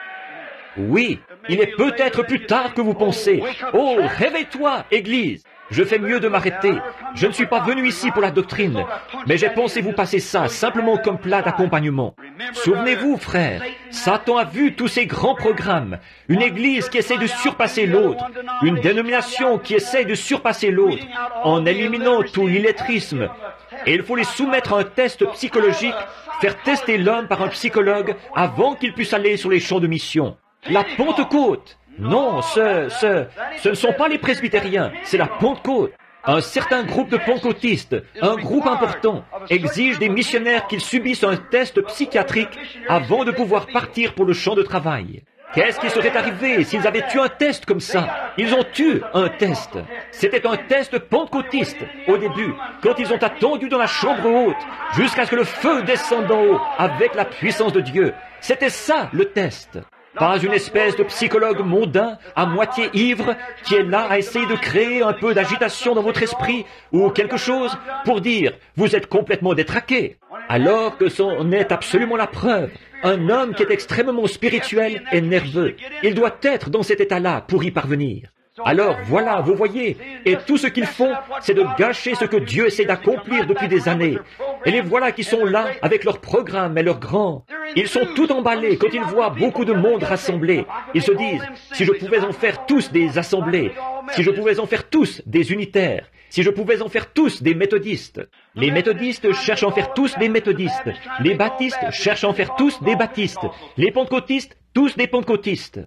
Oui, il est peut-être plus tard que vous pensez. Oh, réveille-toi, Église! Je fais mieux de m'arrêter. Je ne suis pas venu ici pour la doctrine, mais j'ai pensé vous passer ça simplement comme plat d'accompagnement. Souvenez-vous, frères, Satan a vu tous ces grands programmes, une église qui essaie de surpasser l'autre, une dénomination qui essaie de surpasser l'autre, en éliminant tout l'illettrisme. Et il faut les soumettre à un test psychologique, faire tester l'homme par un psychologue avant qu'il puisse aller sur les champs de mission. La Pentecôte! Non, ce ne sont pas les presbytériens, c'est la Pentecôte. Un certain groupe de pentecôtistes, un groupe important, exige des missionnaires qu'ils subissent un test psychiatrique avant de pouvoir partir pour le champ de travail. Qu'est-ce qui serait arrivé s'ils avaient eu un test comme ça? Ils ont eu un test. C'était un test pentecôtiste au début, quand ils ont attendu dans la chambre haute, jusqu'à ce que le feu descende d'en haut avec la puissance de Dieu. C'était ça le test. Pas une espèce de psychologue mondain, à moitié ivre, qui est là à essayer de créer un peu d'agitation dans votre esprit, ou quelque chose, pour dire, vous êtes complètement détraqué. Alors que c'en est absolument la preuve. Un homme qui est extrêmement spirituel et nerveux, il doit être dans cet état-là pour y parvenir. Alors voilà, vous voyez, et tout ce qu'ils font, c'est de gâcher ce que Dieu essaie d'accomplir depuis des années. Et les voilà qui sont là, avec leurs programmes et leurs grands. Ils sont tout emballés quand ils voient beaucoup de monde rassemblé. Ils se disent, si je pouvais en faire tous des assemblées, si je pouvais en faire tous des unitaires, si je pouvais en faire tous des méthodistes. Les méthodistes cherchent à en faire tous des méthodistes. Les baptistes cherchent à en faire tous des baptistes. Les pentecôtistes, tous des pentecôtistes.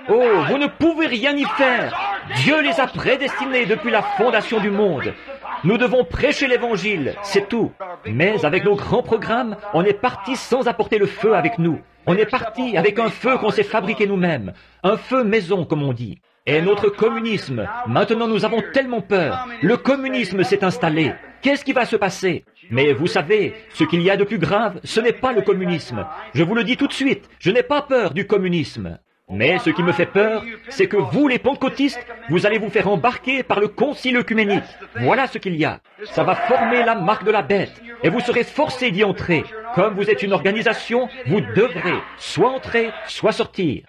Oh, vous ne pouvez rien y faire. Dieu les a prédestinés depuis la fondation du monde. Nous devons prêcher l'Évangile, c'est tout. Mais avec nos grands programmes, on est parti sans apporter le feu avec nous. On est parti avec un feu qu'on s'est fabriqué nous-mêmes. Un feu maison, comme on dit. Et notre communisme, maintenant nous avons tellement peur. Le communisme s'est installé. qu'est-ce qui va se passer? Mais vous savez, ce qu'il y a de plus grave, ce n'est pas le communisme. Je vous le dis tout de suite, je n'ai pas peur du communisme. Mais ce qui me fait peur, c'est que vous, les pentecôtistes, vous allez vous faire embarquer par le concile œcuménique. Voilà ce qu'il y a. Ça va former la marque de la bête, et vous serez forcés d'y entrer. Comme vous êtes une organisation, vous devrez soit entrer, soit sortir.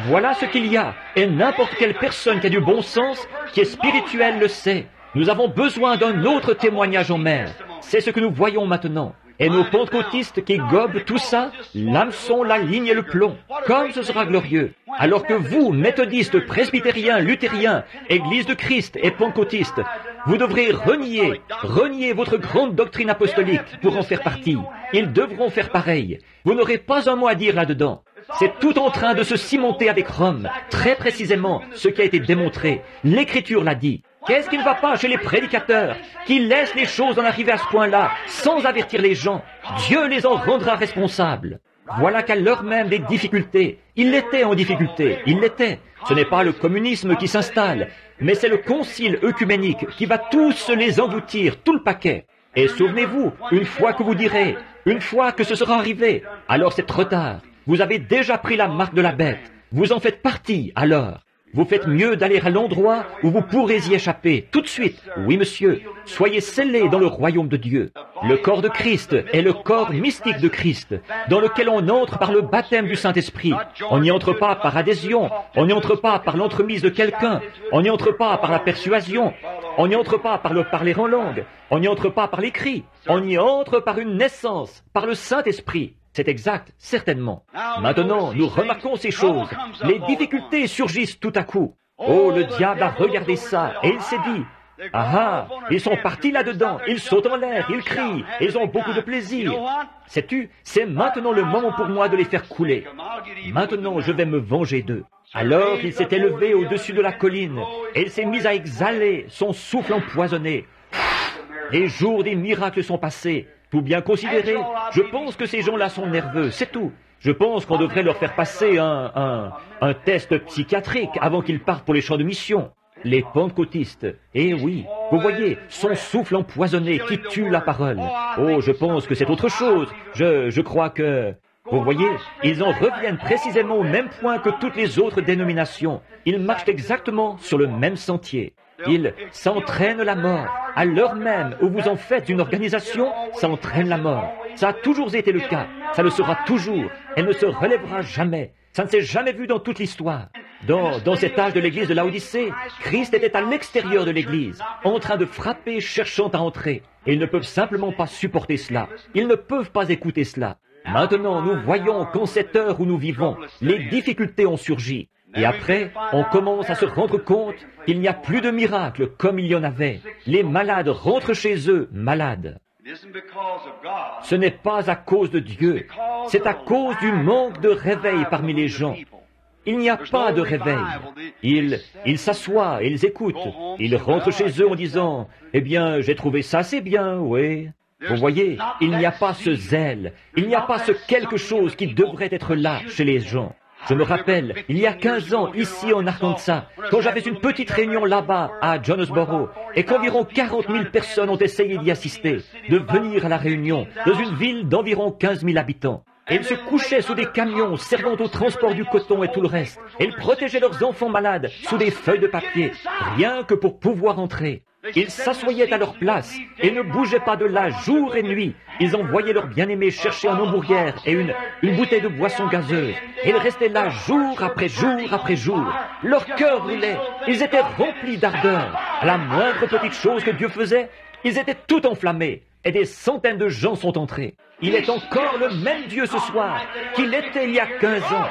Voilà ce qu'il y a, et n'importe quelle personne qui a du bon sens, qui est spirituelle, le sait. Nous avons besoin d'un autre témoignage en mer. C'est ce que nous voyons maintenant. Et nos pentecôtistes qui gobent tout ça, l'hameçon, la ligne et le plomb, comme ce sera glorieux. Alors que vous, méthodistes, presbytériens, luthériens, Église de Christ et pentecôtistes, vous devrez renier votre grande doctrine apostolique pour en faire partie. Ils devront faire pareil. Vous n'aurez pas un mot à dire là-dedans. C'est tout en train de se cimenter avec Rome, très précisément ce qui a été démontré. L'Écriture l'a dit. Qu'est-ce qui ne va pas chez les prédicateurs qui laissent les choses en arriver à ce point-là sans avertir les gens? Dieu les en rendra responsables. Voilà qu'à l'heure même des difficultés, ils l'étaient en difficulté, ils l'étaient. Ce n'est pas le communisme qui s'installe, mais c'est le concile œcuménique qui va tous les engloutir, tout le paquet. Et souvenez-vous, une fois que vous direz, une fois que ce sera arrivé, alors c'est trop tard. Vous avez déjà pris la marque de la bête. Vous en faites partie, alors. Vous faites mieux d'aller à l'endroit où vous pourrez y échapper, tout de suite. Oui, monsieur, soyez scellés dans le royaume de Dieu. Le corps de Christ est le corps mystique de Christ, dans lequel on entre par le baptême du Saint-Esprit. On n'y entre pas par adhésion, on n'y entre pas par l'entremise de quelqu'un, on n'y entre pas par la persuasion, on n'y entre pas par le parler en langue, on n'y entre pas par l'écrit, on y entre par une naissance, par le Saint-Esprit. C'est exact, certainement. Maintenant, nous remarquons ces choses. Les difficultés surgissent tout à coup. Oh, le diable a regardé ça, et il s'est dit, « Ah ah, ils sont partis là-dedans, ils sautent en l'air, ils crient, ils ont beaucoup de plaisir. Sais-tu, c'est maintenant le moment pour moi de les faire couler. Maintenant, je vais me venger d'eux. » Alors, il s'est élevé au-dessus de la colline, et il s'est mis à exhaler son souffle empoisonné. Les jours des miracles sont passés. Tout bien considéré, je pense que ces gens-là sont nerveux, c'est tout. Je pense qu'on devrait leur faire passer un test psychiatrique avant qu'ils partent pour les champs de mission. Les pentecôtistes, eh oui, vous voyez, son souffle empoisonné qui tue la parole. Oh, je pense que c'est autre chose. Je crois que... Vous voyez, ils en reviennent précisément au même point que toutes les autres dénominations. Ils marchent exactement sur le même sentier. Ils s'entraînent la mort. À l'heure même où vous en faites une organisation, ça entraîne la mort. Ça a toujours été le cas. Ça le sera toujours. Elle ne se relèvera jamais. Ça ne s'est jamais vu dans toute l'histoire. Dans cet âge de l'église de Laodicée, Christ était à l'extérieur de l'église, en train de frapper, cherchant à entrer. Et ils ne peuvent simplement pas supporter cela. Ils ne peuvent pas écouter cela. Maintenant, nous voyons qu'en cette heure où nous vivons, les difficultés ont surgi. Et après, on commence à se rendre compte qu'il n'y a plus de miracles comme il y en avait. Les malades rentrent chez eux malades. Ce n'est pas à cause de Dieu, c'est à cause du manque de réveil parmi les gens. Il n'y a pas de réveil. Ils s'assoient et ils écoutent. Ils rentrent chez eux en disant, « Eh bien, j'ai trouvé ça assez bien, oui. » Vous voyez, il n'y a pas ce zèle, il n'y a pas ce quelque chose qui devrait être là chez les gens. Je me rappelle, il y a 15 ans, ici en Arkansas, quand j'avais une petite réunion là-bas, à Jonesboro, et qu'environ 40 000 personnes ont essayé d'y assister, de venir à la réunion, dans une ville d'environ 15 000 habitants. Et ils se couchaient sous des camions servant au transport du coton et tout le reste. Et ils protégeaient leurs enfants malades sous des feuilles de papier, rien que pour pouvoir entrer. Ils s'assoyaient à leur place et ne bougeaient pas de là jour et nuit. Ils envoyaient leurs bien-aimés chercher un hamburger et une bouteille de boisson gazeuse. Et ils restaient là jour après jour après jour. Leur cœur brûlait. Ils étaient remplis d'ardeur. À la moindre petite chose que Dieu faisait, ils étaient tout enflammés. Et des centaines de gens sont entrés. Il est encore le même Dieu ce soir qu'il était il y a 15 ans.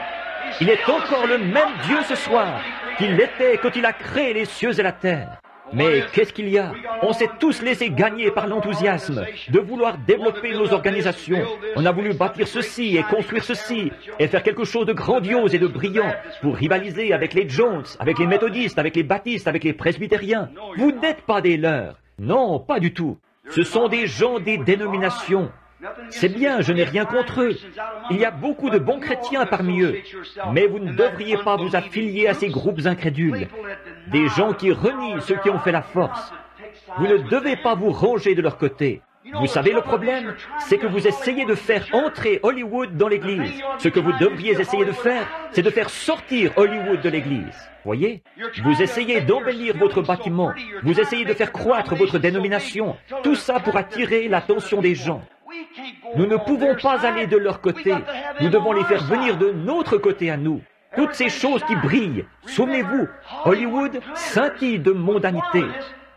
Il est encore le même Dieu ce soir qu'il était quand il a créé les cieux et la terre. Mais qu'est-ce qu'il y a? On s'est tous laissés gagner par l'enthousiasme de vouloir développer nos organisations. On a voulu bâtir ceci et construire ceci et faire quelque chose de grandiose et de brillant pour rivaliser avec les Jones, avec les méthodistes, avec les baptistes, avec les presbytériens. Vous n'êtes pas des leurs. Non, pas du tout. Ce sont des gens des dénominations. C'est bien, je n'ai rien contre eux. Il y a beaucoup de bons chrétiens parmi eux. Mais vous ne devriez pas vous affilier à ces groupes incrédules. Des gens qui renient ceux qui ont fait la force. Vous ne devez pas vous ranger de leur côté. Vous savez le problème, c'est que vous essayez de faire entrer Hollywood dans l'Église. Ce que vous devriez essayer de faire, c'est de faire sortir Hollywood de l'Église. Voyez, vous essayez d'embellir votre bâtiment, vous essayez de faire croître votre dénomination, tout ça pour attirer l'attention des gens. Nous ne pouvons pas aller de leur côté, nous devons les faire venir de notre côté à nous. Toutes ces choses qui brillent, souvenez-vous, Hollywood scintille de mondanité,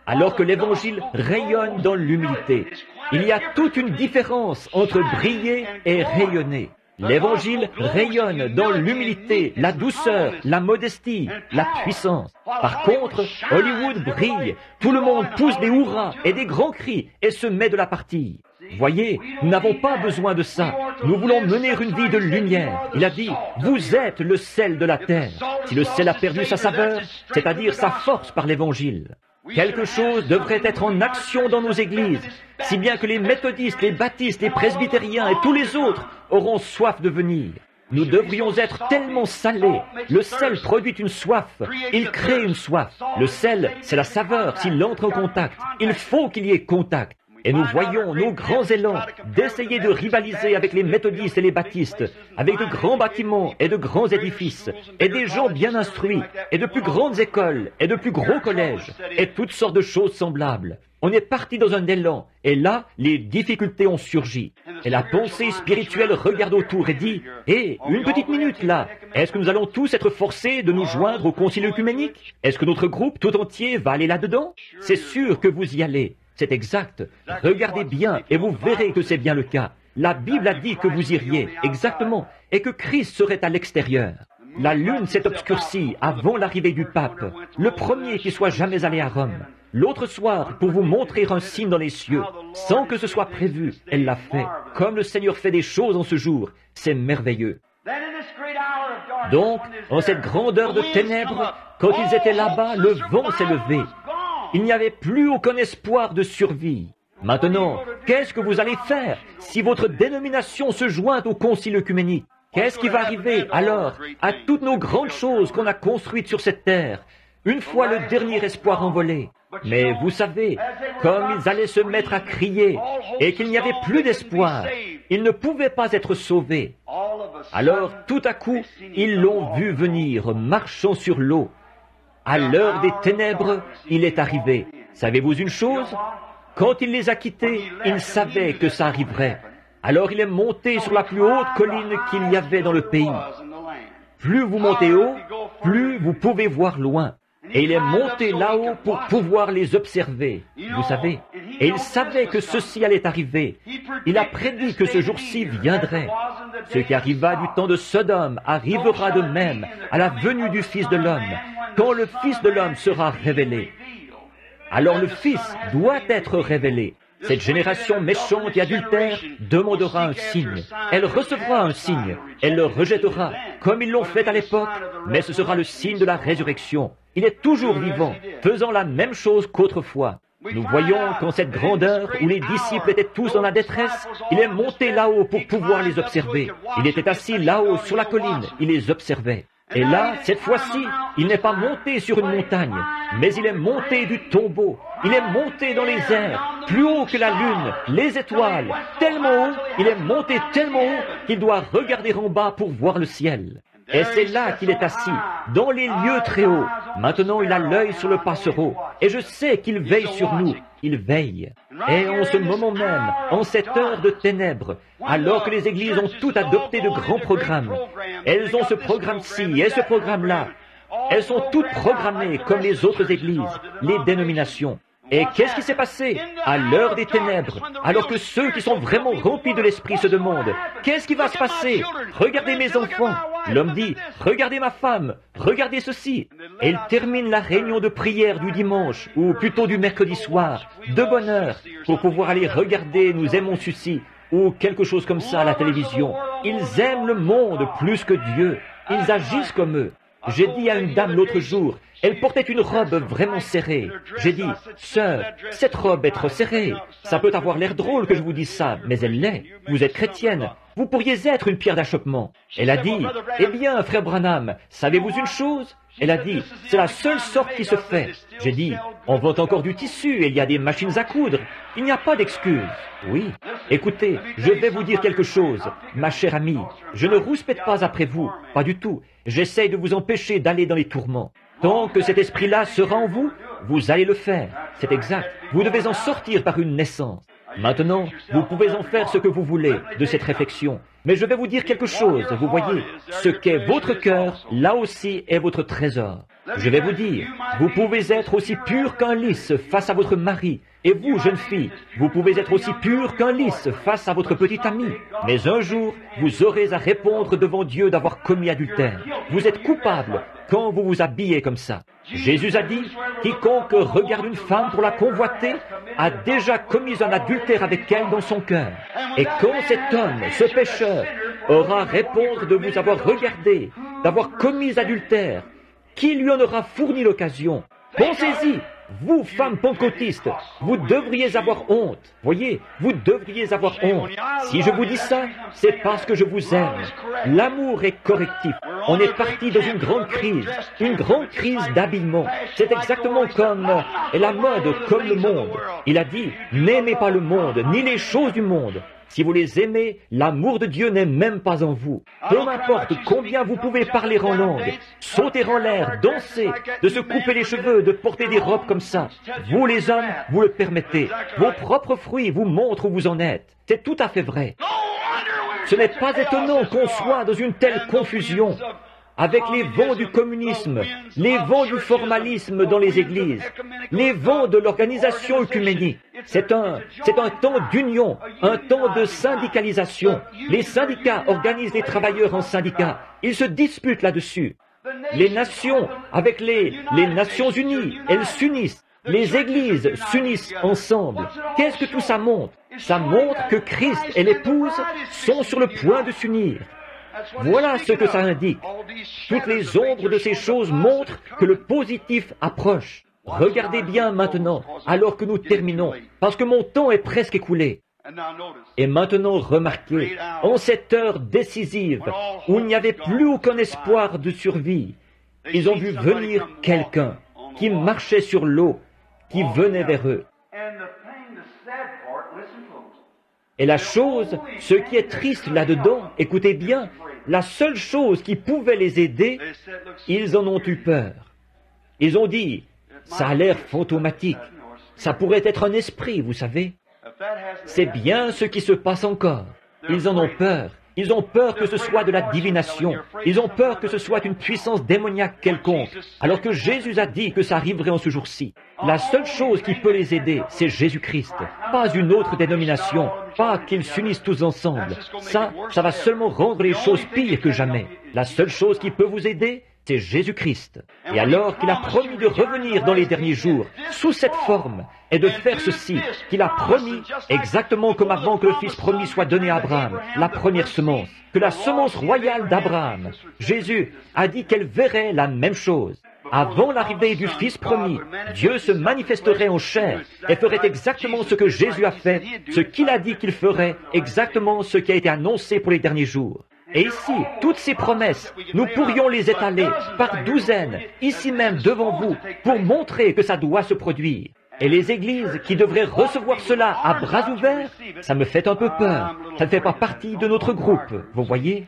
alors que l'Évangile rayonne dans l'humilité. Il y a toute une différence entre briller et rayonner. L'Évangile rayonne dans l'humilité, la douceur, la modestie, la puissance. Par contre, Hollywood brille, tout le monde pousse des hurrahs et des grands cris et se met de la partie. Voyez, nous n'avons pas besoin de ça. Nous voulons mener une vie de lumière. Il a dit, vous êtes le sel de la terre. Si le sel a perdu sa saveur, c'est-à-dire sa force par l'Évangile. Quelque chose devrait être en action dans nos églises, si bien que les méthodistes, les baptistes, les presbytériens et tous les autres auront soif de venir. Nous devrions être tellement salés. Le sel produit une soif. Il crée une soif. Le sel, c'est la saveur s'il entre en contact. Il faut qu'il y ait contact. Et nous voyons nos grands élans d'essayer de rivaliser avec les méthodistes et les baptistes, avec de grands bâtiments et de grands édifices, et des gens bien instruits, et de plus grandes écoles, et de plus gros collèges, et toutes sortes de choses semblables. On est parti dans un élan, et là, les difficultés ont surgi. Et la pensée spirituelle regarde autour et dit, « Hé, une petite minute là, est-ce que nous allons tous être forcés de nous joindre au concile œcuménique? Est-ce que notre groupe tout entier va aller là-dedans? C'est sûr que vous y allez. C'est exact. Regardez bien et vous verrez que c'est bien le cas. La Bible a dit que vous iriez, exactement, et que Christ serait à l'extérieur. La lune s'est obscurcie avant l'arrivée du pape, le premier qui soit jamais allé à Rome. L'autre soir, pour vous montrer un signe dans les cieux, sans que ce soit prévu, elle l'a fait. Comme le Seigneur fait des choses en ce jour, c'est merveilleux. Donc, en cette grande heure de ténèbres, quand ils étaient là-bas, le vent s'est levé. Il n'y avait plus aucun espoir de survie. Maintenant, qu'est-ce que vous allez faire si votre dénomination se joint au concile œcuménique? Qu'est-ce qui va arriver alors à toutes nos grandes choses qu'on a construites sur cette terre, une fois le dernier espoir envolé? Mais vous savez, comme ils allaient se mettre à crier et qu'il n'y avait plus d'espoir, ils ne pouvaient pas être sauvés. Alors, tout à coup, ils l'ont vu venir, marchant sur l'eau. À l'heure des ténèbres, il est arrivé. Savez-vous une chose? Quand il les a quittés, il savait que ça arriverait. Alors il est monté sur la plus haute colline qu'il y avait dans le pays. Plus vous montez haut, plus vous pouvez voir loin. Et il est monté là-haut pour pouvoir les observer, vous savez. Et il savait que ceci allait arriver. Il a prédit que ce jour-ci viendrait. Ce qui arriva du temps de Sodome arrivera de même à la venue du Fils de l'homme, quand le Fils de l'homme sera révélé. Alors le Fils doit être révélé. Cette génération méchante et adultère demandera un signe. Elle recevra un signe. Elle le rejettera, comme ils l'ont fait à l'époque, mais ce sera le signe de la résurrection. Il est toujours vivant, faisant la même chose qu'autrefois. Nous voyons qu'en cette grande heure où les disciples étaient tous dans la détresse, il est monté là-haut pour pouvoir les observer. Il était assis là-haut sur la colline, il les observait. Et là, cette fois-ci, il n'est pas monté sur une montagne, mais il est monté du tombeau. Il est monté dans les airs, plus haut que la lune, les étoiles, tellement haut, il est monté tellement haut qu'il doit regarder en bas pour voir le ciel. Et c'est là qu'il est assis, dans les lieux très hauts. Maintenant, il a l'œil sur le passereau, et je sais qu'il veille sur nous. Il veille. Et en ce moment même, en cette heure de ténèbres, alors que les églises ont toutes adopté de grands programmes, elles ont ce programme-ci et ce programme-là. Elles sont toutes programmées comme les autres églises, les dénominations. Et qu'est-ce qui s'est passé à l'heure des ténèbres, alors que ceux qui sont vraiment remplis de l'Esprit se demandent, qu'est-ce qui va se passer? Regardez mes enfants. L'homme dit, regardez ma femme, regardez ceci. Et il termine la réunion de prière du dimanche, ou plutôt du mercredi soir, de bonne heure, pour pouvoir aller regarder Nous aimons ceci, ou quelque chose comme ça à la télévision. Ils aiment le monde plus que Dieu. Ils agissent comme eux. J'ai dit à une dame l'autre jour, elle portait une robe vraiment serrée. J'ai dit, sœur, cette robe est trop serrée. Ça peut avoir l'air drôle que je vous dise ça, mais elle l'est. Vous êtes chrétienne. vous pourriez être une pierre d'achoppement. Elle a dit, eh bien, frère Branham, savez-vous une chose? Elle a dit, c'est la seule sorte qui se fait. J'ai dit, on vend encore du tissu et il y a des machines à coudre. Il n'y a pas d'excuse. Oui. Écoutez, je vais vous dire quelque chose, ma chère amie. Je ne rouspète pas après vous, pas du tout. J'essaye de vous empêcher d'aller dans les tourments. Tant que cet esprit-là sera en vous, vous allez le faire. C'est exact. Vous devez en sortir par une naissance. Maintenant, vous pouvez en faire ce que vous voulez de cette réflexion. Mais je vais vous dire quelque chose, vous voyez, ce qu'est votre cœur, là aussi est votre trésor. Je vais vous dire, vous pouvez être aussi pur qu'un lys face à votre mari. Et vous, jeune fille, vous pouvez être aussi pur qu'un lys face à votre petit ami. Mais un jour, vous aurez à répondre devant Dieu d'avoir commis adultère. Vous êtes coupable quand vous vous habillez comme ça. Jésus a dit, quiconque regarde une femme pour la convoiter a déjà commis un adultère avec elle dans son cœur. Et quand cet homme, ce pécheur, aura à répondre de vous avoir regardé, d'avoir commis adultère, qui lui en aura fourni l'occasion? Pensez-y, vous, femmes pentecôtistes, vous devriez avoir honte. Voyez, vous devriez avoir honte. Si je vous dis ça, c'est parce que je vous aime. L'amour est correctif. On est parti dans une grande crise d'habillement. C'est exactement comme la mode, comme le monde. Il a dit, n'aimez pas le monde, ni les choses du monde. Si vous les aimez, l'amour de Dieu n'est même pas en vous. Peu importe combien vous pouvez parler en langue, sauter en l'air, danser, de se couper les cheveux, de porter des robes comme ça. Vous les hommes, vous le permettez. Vos propres fruits vous montrent où vous en êtes. C'est tout à fait vrai. Ce n'est pas étonnant qu'on soit dans une telle confusion avec les vents du communisme, les vents du formalisme dans les églises, les vents de l'organisation œcuménique. C'est un temps d'union, un temps de syndicalisation. Les syndicats organisent les travailleurs en syndicats. Ils se disputent là-dessus. Les nations, avec les Nations Unies, elles s'unissent. Les églises s'unissent ensemble. Qu'est-ce que tout ça montre? Ça montre que Christ et l'épouse sont sur le point de s'unir. Voilà ce que ça indique. Toutes les ombres de ces choses montrent que le positif approche. Regardez bien maintenant, alors que nous terminons, parce que mon temps est presque écoulé. Et maintenant, remarquez, en cette heure décisive, où il n'y avait plus aucun espoir de survie, ils ont vu venir quelqu'un qui marchait sur l'eau, qui venait vers eux. Et la chose, ce qui est triste là-dedans, écoutez bien, la seule chose qui pouvait les aider, ils en ont eu peur. Ils ont dit, ça a l'air fantomatique, ça pourrait être un esprit, vous savez. C'est bien ce qui se passe encore. Ils en ont peur. Ils ont peur que ce soit de la divination. Ils ont peur que ce soit une puissance démoniaque quelconque. Alors que Jésus a dit que ça arriverait en ce jour-ci. La seule chose qui peut les aider, c'est Jésus-Christ. Pas une autre dénomination. Pas qu'ils s'unissent tous ensemble. Ça va seulement rendre les choses pires que jamais. La seule chose qui peut vous aider, c'est Jésus-Christ. Et alors qu'il a promis de revenir dans les derniers jours, sous cette forme, et de faire ceci, qu'il a promis, exactement comme avant que le Fils promis soit donné à Abraham, la première semence, que la semence royale d'Abraham, Jésus a dit qu'elle verrait la même chose. Avant l'arrivée du Fils promis, Dieu se manifesterait en chair et ferait exactement ce que Jésus a fait, ce qu'il a dit qu'il ferait, exactement ce qui a été annoncé pour les derniers jours. Et ici, toutes ces promesses, nous pourrions les étaler par douzaines, ici même devant vous, pour montrer que ça doit se produire. Et les églises qui devraient recevoir cela à bras ouverts, ça me fait un peu peur. Ça ne fait pas partie de notre groupe, vous voyez?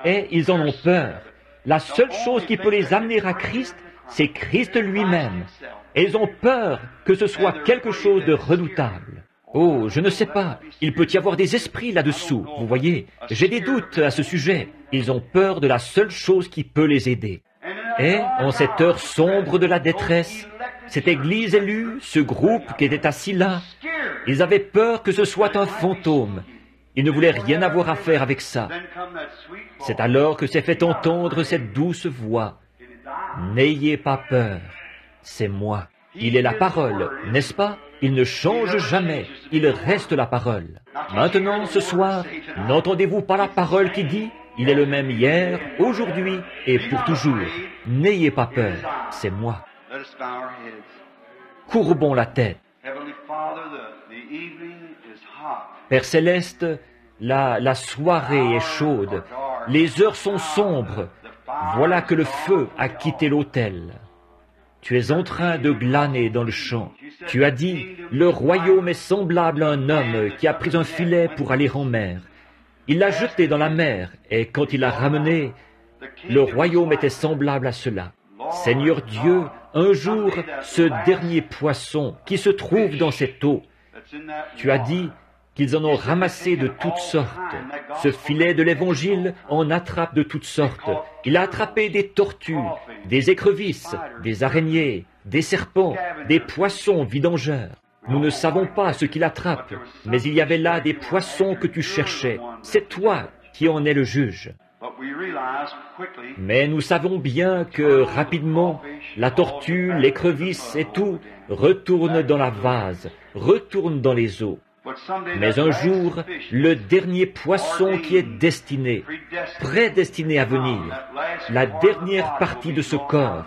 Et ils en ont peur. La seule chose qui peut les amener à Christ, c'est Christ lui-même. Et ils ont peur que ce soit quelque chose de redoutable. Oh, je ne sais pas. Il peut y avoir des esprits là-dessous, vous voyez. J'ai des doutes à ce sujet. Ils ont peur de la seule chose qui peut les aider. Et, en cette heure sombre de la détresse, cette église élue, ce groupe qui était assis là, ils avaient peur que ce soit un fantôme. Ils ne voulaient rien avoir à faire avec ça. C'est alors que s'est fait entendre cette douce voix. N'ayez pas peur, c'est moi. Il est la parole, n'est-ce pas? Il ne change jamais, il reste la parole. Maintenant, ce soir, n'entendez-vous pas la parole qui dit « Il est le même hier, aujourd'hui et pour toujours. N'ayez pas peur, c'est moi. » Courbons la tête. Père Céleste, La soirée est chaude. Les heures sont sombres. Voilà que le feu a quitté l'autel. Tu es en train de glaner dans le champ. Tu as dit, le royaume est semblable à un homme qui a pris un filet pour aller en mer. Il l'a jeté dans la mer, et quand il l'a ramené, le royaume était semblable à cela. Seigneur Dieu, un jour, ce dernier poisson qui se trouve dans cette eau, tu as dit qu'ils en ont ramassé de toutes sortes. Ce filet de l'Évangile en attrape de toutes sortes. Il a attrapé des tortues, des écrevisses, des araignées, des serpents, des poissons vidangeurs. Nous ne savons pas ce qu'il attrape, mais il y avait là des poissons que tu cherchais. C'est toi qui en es le juge. Mais nous savons bien que rapidement, la tortue, l'écrevisse et tout retournent dans la vase, retournent dans les eaux. Mais un jour, le dernier poisson qui est destiné, prédestiné à venir, la dernière partie de ce corps,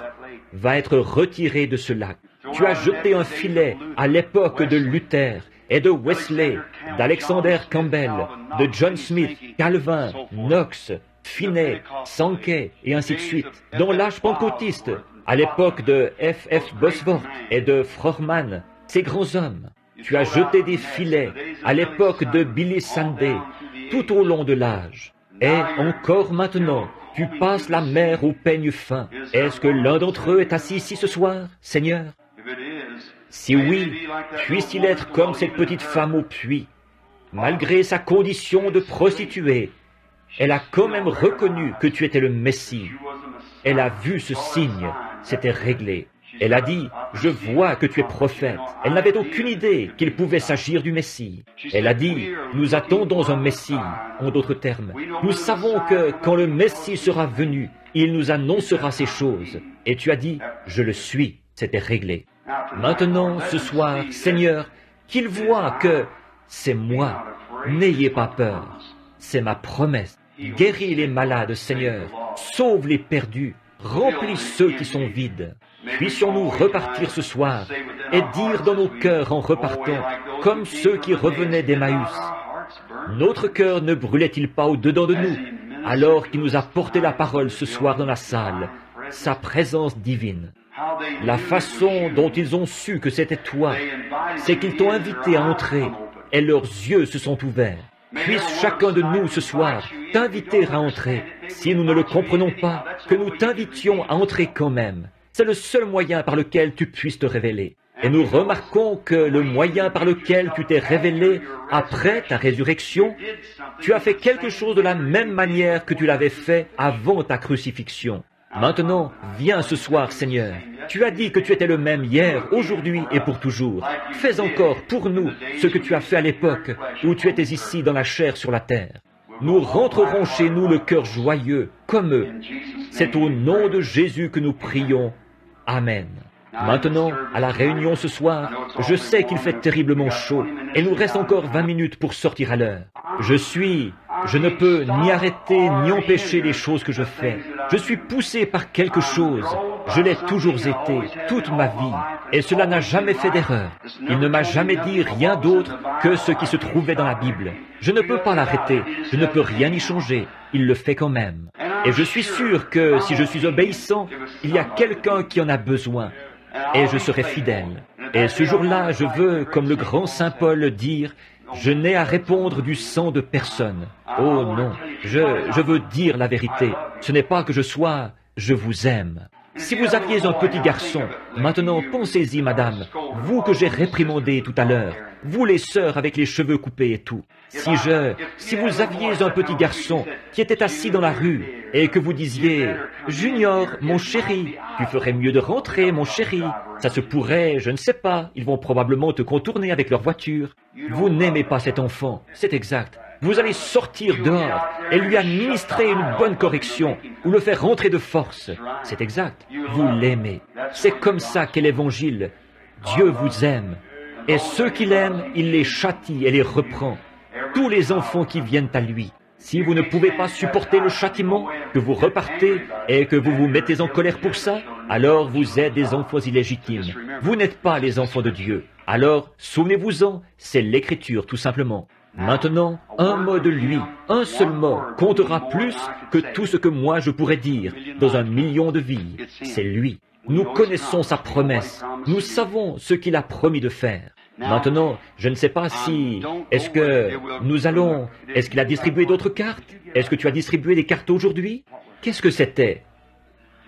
va être retiré de ce lac. Tu as jeté un filet à l'époque de Luther et de Wesley, d'Alexander Campbell, de John Smith, Calvin, Knox, Finney, Sankey et ainsi de suite. Dans l'âge pentecôtiste, à l'époque de F. Bosworth et de Frohman, ces grands hommes. Tu as jeté des filets à l'époque de Billy Sunday, tout au long de l'âge. Et encore maintenant, tu passes la mer au peigne fin. Est-ce que l'un d'entre eux est assis ici ce soir, Seigneur? Si oui, puisse-t-il être comme cette petite femme au puits. Malgré sa condition de prostituée, elle a quand même reconnu que tu étais le Messie. Elle a vu ce signe, c'était réglé. Elle a dit, je vois que tu es prophète. Elle n'avait aucune idée qu'il pouvait s'agir du Messie. Elle a dit, nous attendons un Messie, en d'autres termes. Nous savons que quand le Messie sera venu, il nous annoncera ces choses. Et tu as dit, je le suis, c'était réglé. Maintenant, ce soir, Seigneur, qu'il voit que c'est moi. N'ayez pas peur. C'est ma promesse. Guéris les malades, Seigneur. Sauve les perdus. Remplis ceux qui sont vides. Puissions-nous repartir ce soir et dire dans nos cœurs en repartant, comme ceux qui revenaient d'Emmaüs, notre cœur ne brûlait-il pas au-dedans de nous, alors qu'il nous a porté la parole ce soir dans la salle, sa présence divine. La façon dont ils ont su que c'était toi, c'est qu'ils t'ont invité à entrer, et leurs yeux se sont ouverts. Puisse chacun de nous ce soir t'inviter à entrer. Si nous ne le comprenons pas, que nous t'invitions à entrer quand même. C'est le seul moyen par lequel tu puisses te révéler. Et nous remarquons que le moyen par lequel tu t'es révélé après ta résurrection, tu as fait quelque chose de la même manière que tu l'avais fait avant ta crucifixion. Maintenant, viens ce soir, Seigneur. Tu as dit que tu étais le même hier, aujourd'hui et pour toujours. Fais encore pour nous ce que tu as fait à l'époque où tu étais ici dans la chair sur la terre. Nous rentrerons chez nous le cœur joyeux, comme eux. C'est au nom de Jésus que nous prions. Amen. Maintenant, à la réunion ce soir, je sais qu'il fait terriblement chaud et nous reste encore 20 minutes pour sortir à l'heure. Je ne peux ni arrêter ni empêcher les choses que je fais. Je suis poussé par quelque chose. Je l'ai toujours été, toute ma vie, et cela n'a jamais fait d'erreur. Il ne m'a jamais dit rien d'autre que ce qui se trouvait dans la Bible. Je ne peux pas l'arrêter, je ne peux rien y changer. Il le fait quand même. Et je suis sûr que si je suis obéissant, il y a quelqu'un qui en a besoin. Et je serai fidèle. Et ce jour-là, je veux, comme le grand Saint Paul, dire, je n'ai à répondre du sang de personne. Oh non, je veux dire la vérité. Ce n'est pas que je vous aime. Si vous aviez un petit garçon, maintenant pensez-y, madame, vous que j'ai réprimandé tout à l'heure, vous les sœurs avec les cheveux coupés et tout. Si vous aviez un petit garçon qui était assis dans la rue et que vous disiez « Junior, mon chéri, tu ferais mieux de rentrer, mon chéri. Ça se pourrait, je ne sais pas, ils vont probablement te contourner avec leur voiture. » Vous n'aimez pas cet enfant, c'est exact. Vous allez sortir dehors et lui administrer une bonne correction ou le faire rentrer de force. C'est exact. Vous l'aimez. C'est comme ça qu'est l'Évangile. Dieu vous aime. Et ceux qu'il aime, il les châtie et les reprend. Tous les enfants qui viennent à lui. Si vous ne pouvez pas supporter le châtiment, que vous repartez et que vous vous mettez en colère pour ça, alors vous êtes des enfants illégitimes. Vous n'êtes pas les enfants de Dieu. Alors, souvenez-vous-en, c'est l'Écriture tout simplement. Maintenant, un mot de lui, un seul mot, comptera plus que tout ce que moi je pourrais dire dans 1 million de vies. C'est lui. Nous connaissons sa promesse. Nous savons ce qu'il a promis de faire. Maintenant, je ne sais pas si... Est-ce qu'il a distribué d'autres cartes? Est-ce que tu as distribué des cartes aujourd'hui? Qu'est-ce que c'était?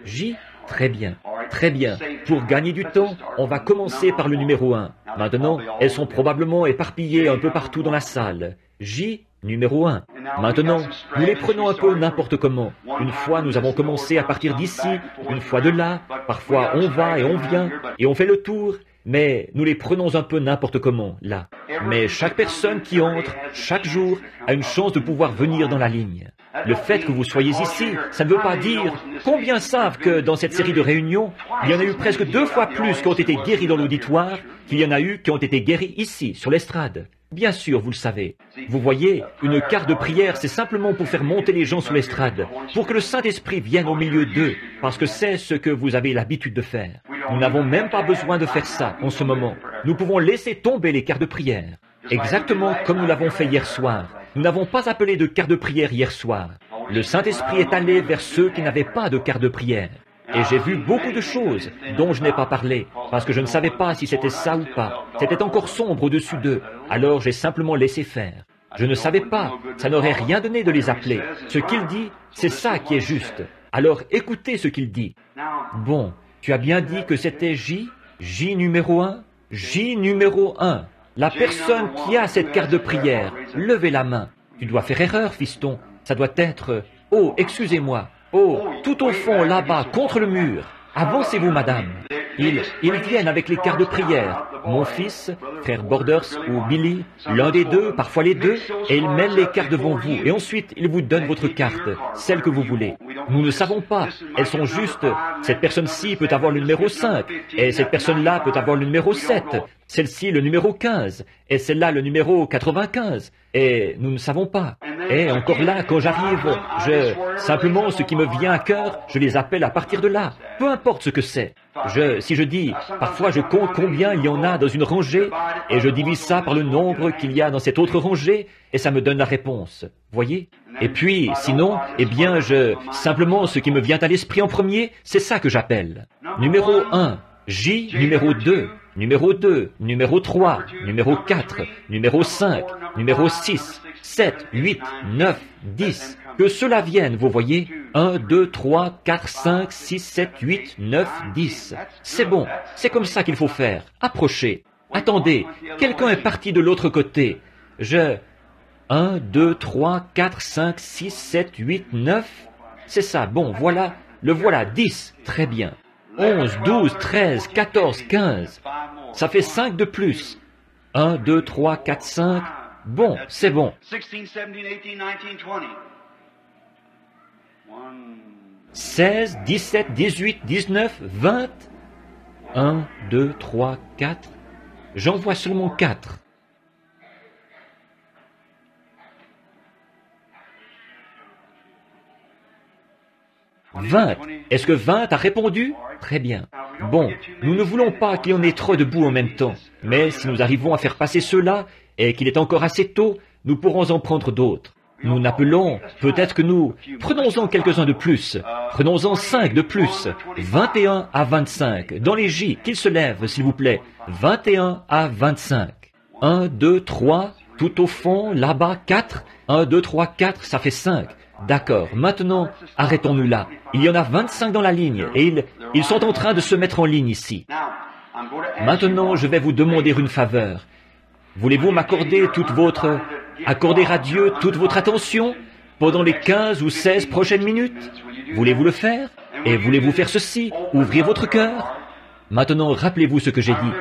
J? Très bien. Très bien. Pour gagner du temps, on va commencer par le numéro 1. Maintenant, elles sont probablement éparpillées un peu partout dans la salle. J, numéro 1. Maintenant, nous les prenons un peu n'importe comment. Une fois, nous avons commencé à partir d'ici, une fois de là. Parfois, on va et on vient, et on fait le tour. Mais nous les prenons un peu n'importe comment, là. Mais chaque personne qui entre, chaque jour, a une chance de pouvoir venir dans la ligne. Le fait que vous soyez ici, ça ne veut pas dire... Combien savent que dans cette série de réunions, il y en a eu presque 2 fois plus qui ont été guéris dans l'auditoire qu'il y en a eu qui ont été guéris ici, sur l'estrade? Bien sûr, vous le savez. Vous voyez, une carte de prière, c'est simplement pour faire monter les gens sur l'estrade, pour que le Saint-Esprit vienne au milieu d'eux, parce que c'est ce que vous avez l'habitude de faire. Nous n'avons même pas besoin de faire ça en ce moment. Nous pouvons laisser tomber les cartes de prière. Exactement comme nous l'avons fait hier soir. Nous n'avons pas appelé de carte de prière hier soir. Le Saint-Esprit est allé vers ceux qui n'avaient pas de carte de prière. Et j'ai vu beaucoup de choses dont je n'ai pas parlé, parce que je ne savais pas si c'était ça ou pas. C'était encore sombre au-dessus d'eux, alors j'ai simplement laissé faire. Je ne savais pas, ça n'aurait rien donné de les appeler. Ce qu'il dit, c'est ça qui est juste. Alors écoutez ce qu'il dit. Bon, tu as bien dit que c'était J, J numéro 1, J numéro 1. La personne qui a cette carte de prière, levez la main. Tu dois faire erreur, fiston. Ça doit être... Oh, excusez-moi. Oh, tout au fond, là-bas, contre le mur. Avancez-vous, madame. Ils viennent avec les cartes de prière. Mon fils, frère Borders ou Billy, l'un des deux, parfois les deux, et ils mêlent les cartes devant vous. Et ensuite, ils vous donnent votre carte, celle que vous voulez. Nous ne savons pas. Elles sont justes. Cette personne-ci peut avoir le numéro 5, et cette personne-là peut avoir le numéro 7. Celle-ci le numéro 15, et celle-là le numéro 95. Et nous ne savons pas. Et encore là, quand j'arrive, simplement ce qui me vient à cœur, je les appelle à partir de là. Peu importe ce que c'est. Si je dis, parfois je compte combien il y en a dans une rangée, et je divise ça par le nombre qu'il y a dans cette autre rangée, et ça me donne la réponse. Voyez? Et puis, sinon, simplement ce qui me vient à l'esprit en premier, c'est ça que j'appelle. Numéro 1, J, numéro 2. Numéro 2, numéro 3, numéro 4, numéro 5, numéro 6, 7, 8, 9, 10. Que cela vienne, vous voyez. 1, 2, 3, 4, 5, 6, 7, 8, 9, 10. C'est bon, c'est comme ça qu'il faut faire. Approchez. Attendez, quelqu'un est parti de l'autre côté. 1, 2, 3, 4, 5, 6, 7, 8, 9. C'est ça, bon, voilà. Le voilà, 10. Très bien. 11, 12, 13, 14, 15. Ça fait 5 de plus. 1, 2, 3, 4, 5. Bon, c'est bon. 16, 17, 18, 19, 20. 1, 2, 3, 4. J'en vois seulement 4. 20. Est-ce que 20 a répondu? Très bien. Bon, nous ne voulons pas qu'il y en ait trop debout en même temps. Mais si nous arrivons à faire passer ceux-là, et qu'il est encore assez tôt, nous pourrons en prendre d'autres. Nous n'appelons, peut-être que nous... Prenons-en quelques-uns de plus. Prenons-en 5 de plus. 21 à 25. Dans les J, qu'ils se lèvent, s'il vous plaît. 21 à 25. 1, 2, 3, tout au fond, là-bas, 4. 1, 2, 3, 4, ça fait 5. D'accord, maintenant, arrêtons-nous là. Il y en a 25 dans la ligne, et ils sont en train de se mettre en ligne ici. Maintenant, je vais vous demander une faveur. Voulez-vous m'accorder accorder à Dieu toute votre attention pendant les 15 ou 16 prochaines minutes? Voulez-vous le faire? Et voulez-vous faire ceci? Ouvrir votre cœur? Maintenant, rappelez-vous ce que j'ai dit.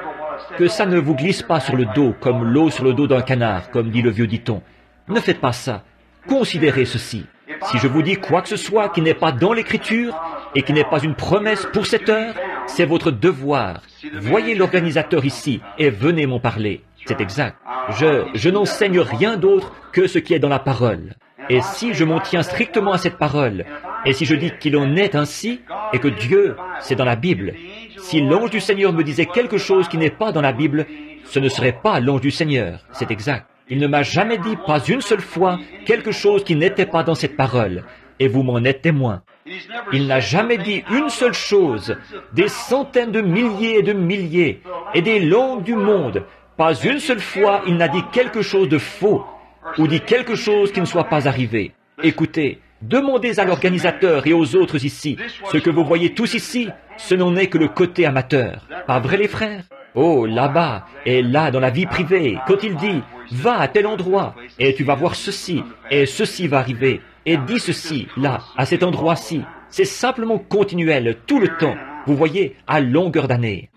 Que ça ne vous glisse pas sur le dos, comme l'eau sur le dos d'un canard, comme dit le vieux dicton. Ne faites pas ça. Considérez ceci. Si je vous dis quoi que ce soit qui n'est pas dans l'Écriture et qui n'est pas une promesse pour cette heure, c'est votre devoir. Voyez l'organisateur ici et venez m'en parler. C'est exact. Je n'enseigne rien d'autre que ce qui est dans la parole. Et si je m'en tiens strictement à cette parole, et si je dis qu'il en est ainsi, et que Dieu, c'est dans la Bible, si l'ange du Seigneur me disait quelque chose qui n'est pas dans la Bible, ce ne serait pas l'ange du Seigneur. C'est exact. Il ne m'a jamais dit, pas une seule fois, quelque chose qui n'était pas dans cette parole. Et vous m'en êtes témoin. Il n'a jamais dit une seule chose, des centaines de milliers et des langues du monde. Pas une seule fois, il n'a dit quelque chose de faux, ou dit quelque chose qui ne soit pas arrivé. Écoutez, demandez à l'organisateur et aux autres ici, ce que vous voyez tous ici, ce n'en est que le côté amateur. Pas vrai les frères? Oh, là-bas, et là dans la vie privée, quand il dit, va à tel endroit, et tu vas voir ceci, et ceci va arriver, et dis ceci, là, à cet endroit-ci. C'est simplement continuel, tout le temps, vous voyez, à longueur d'année.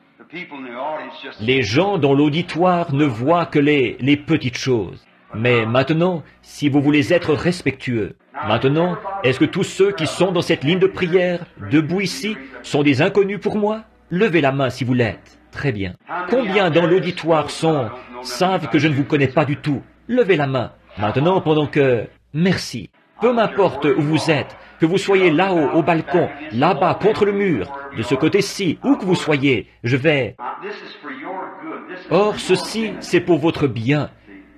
Les gens dans l'auditoire ne voient que les petites choses. Mais maintenant, si vous voulez être respectueux, maintenant, est-ce que tous ceux qui sont dans cette ligne de prière, debout ici, sont des inconnus pour moi? Levez la main si vous l'êtes. Très bien. Combien dans l'auditoire savent que je ne vous connais pas du tout? Levez la main. Maintenant, pendant que... Merci. Peu m'importe où vous êtes, que vous soyez là-haut, au balcon, là-bas, contre le mur, de ce côté-ci, où que vous soyez, je vais... Or, ceci, c'est pour votre bien.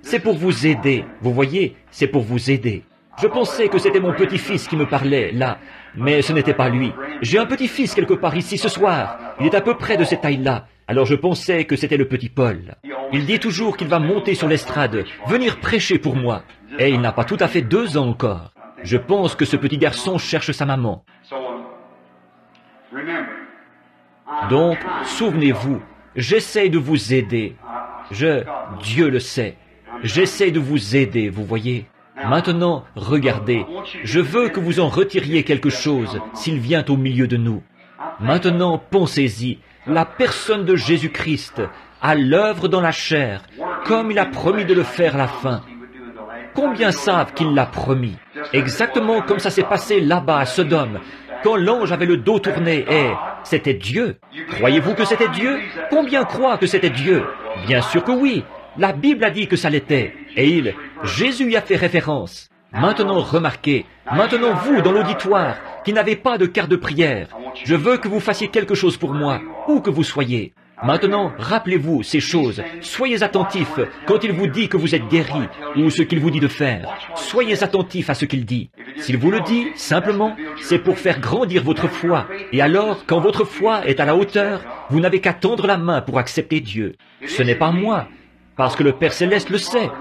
C'est pour vous aider. Vous voyez, c'est pour vous aider. Je pensais que c'était mon petit-fils qui me parlait, là, mais ce n'était pas lui. J'ai un petit-fils quelque part ici ce soir. Il est à peu près de cette taille-là. Alors je pensais que c'était le petit Paul. Il dit toujours qu'il va monter sur l'estrade, venir prêcher pour moi. Et il n'a pas tout à fait 2 ans encore. Je pense que ce petit garçon cherche sa maman. Donc, souvenez-vous, j'essaie de vous aider. Dieu le sait, j'essaie de vous aider, vous voyez. Maintenant, regardez, je veux que vous en retiriez quelque chose s'il vient au milieu de nous. Maintenant, pensez-y, la personne de Jésus-Christ, à l'œuvre dans la chair, comme il a promis de le faire à la fin. Combien savent qu'il l'a promis? Exactement comme ça s'est passé là-bas à Sodome, quand l'ange avait le dos tourné et c'était Dieu. Croyez-vous que c'était Dieu? Combien croient que c'était Dieu? Bien sûr que oui. La Bible a dit que ça l'était. Et Jésus y a fait référence. Maintenant, remarquez, maintenant vous, dans l'auditoire, qui n'avez pas de carte de prière, je veux que vous fassiez quelque chose pour moi, où que vous soyez. Maintenant, rappelez-vous ces choses. Soyez attentifs quand il vous dit que vous êtes guéri, ou ce qu'il vous dit de faire. Soyez attentifs à ce qu'il dit. S'il vous le dit, simplement, c'est pour faire grandir votre foi. Et alors, quand votre foi est à la hauteur, vous n'avez qu'à tendre la main pour accepter Dieu. Ce n'est pas moi, parce que le Père Céleste le sait.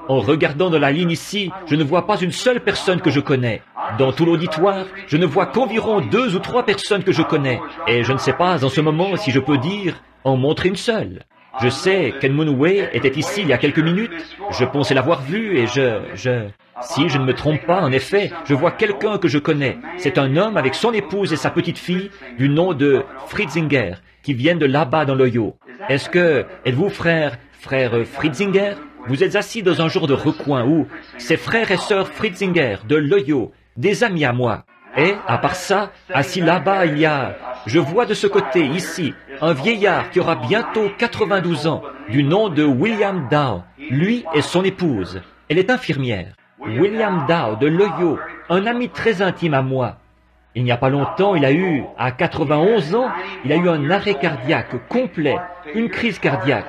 En regardant dans la ligne ici, je ne vois pas une seule personne que je connais. Dans tout l'auditoire, je ne vois qu'environ 2 ou 3 personnes que je connais. Et je ne sais pas en ce moment si je peux dire en montrer une seule. Je sais qu'En Munway était ici il y a quelques minutes. Je pensais l'avoir vu et si je ne me trompe pas, en effet, je vois quelqu'un que je connais. C'est un homme avec son épouse et sa petite fille du nom de Fritzinger, qui viennent de là-bas dans l'Ohio. Êtes-vous frère Fritzinger? Vous êtes assis dans un genre de recoin où c'est frères et sœurs Fritzinger de l'Ohio, des amis à moi. Et, à part ça, assis là-bas, je vois de ce côté, ici, un vieillard qui aura bientôt 92 ans, du nom de William Dow, lui et son épouse. Elle est infirmière. William Dow de l'Ohio, un ami très intime à moi. Il n'y a pas longtemps, à 91 ans, il a eu un arrêt cardiaque complet, une crise cardiaque.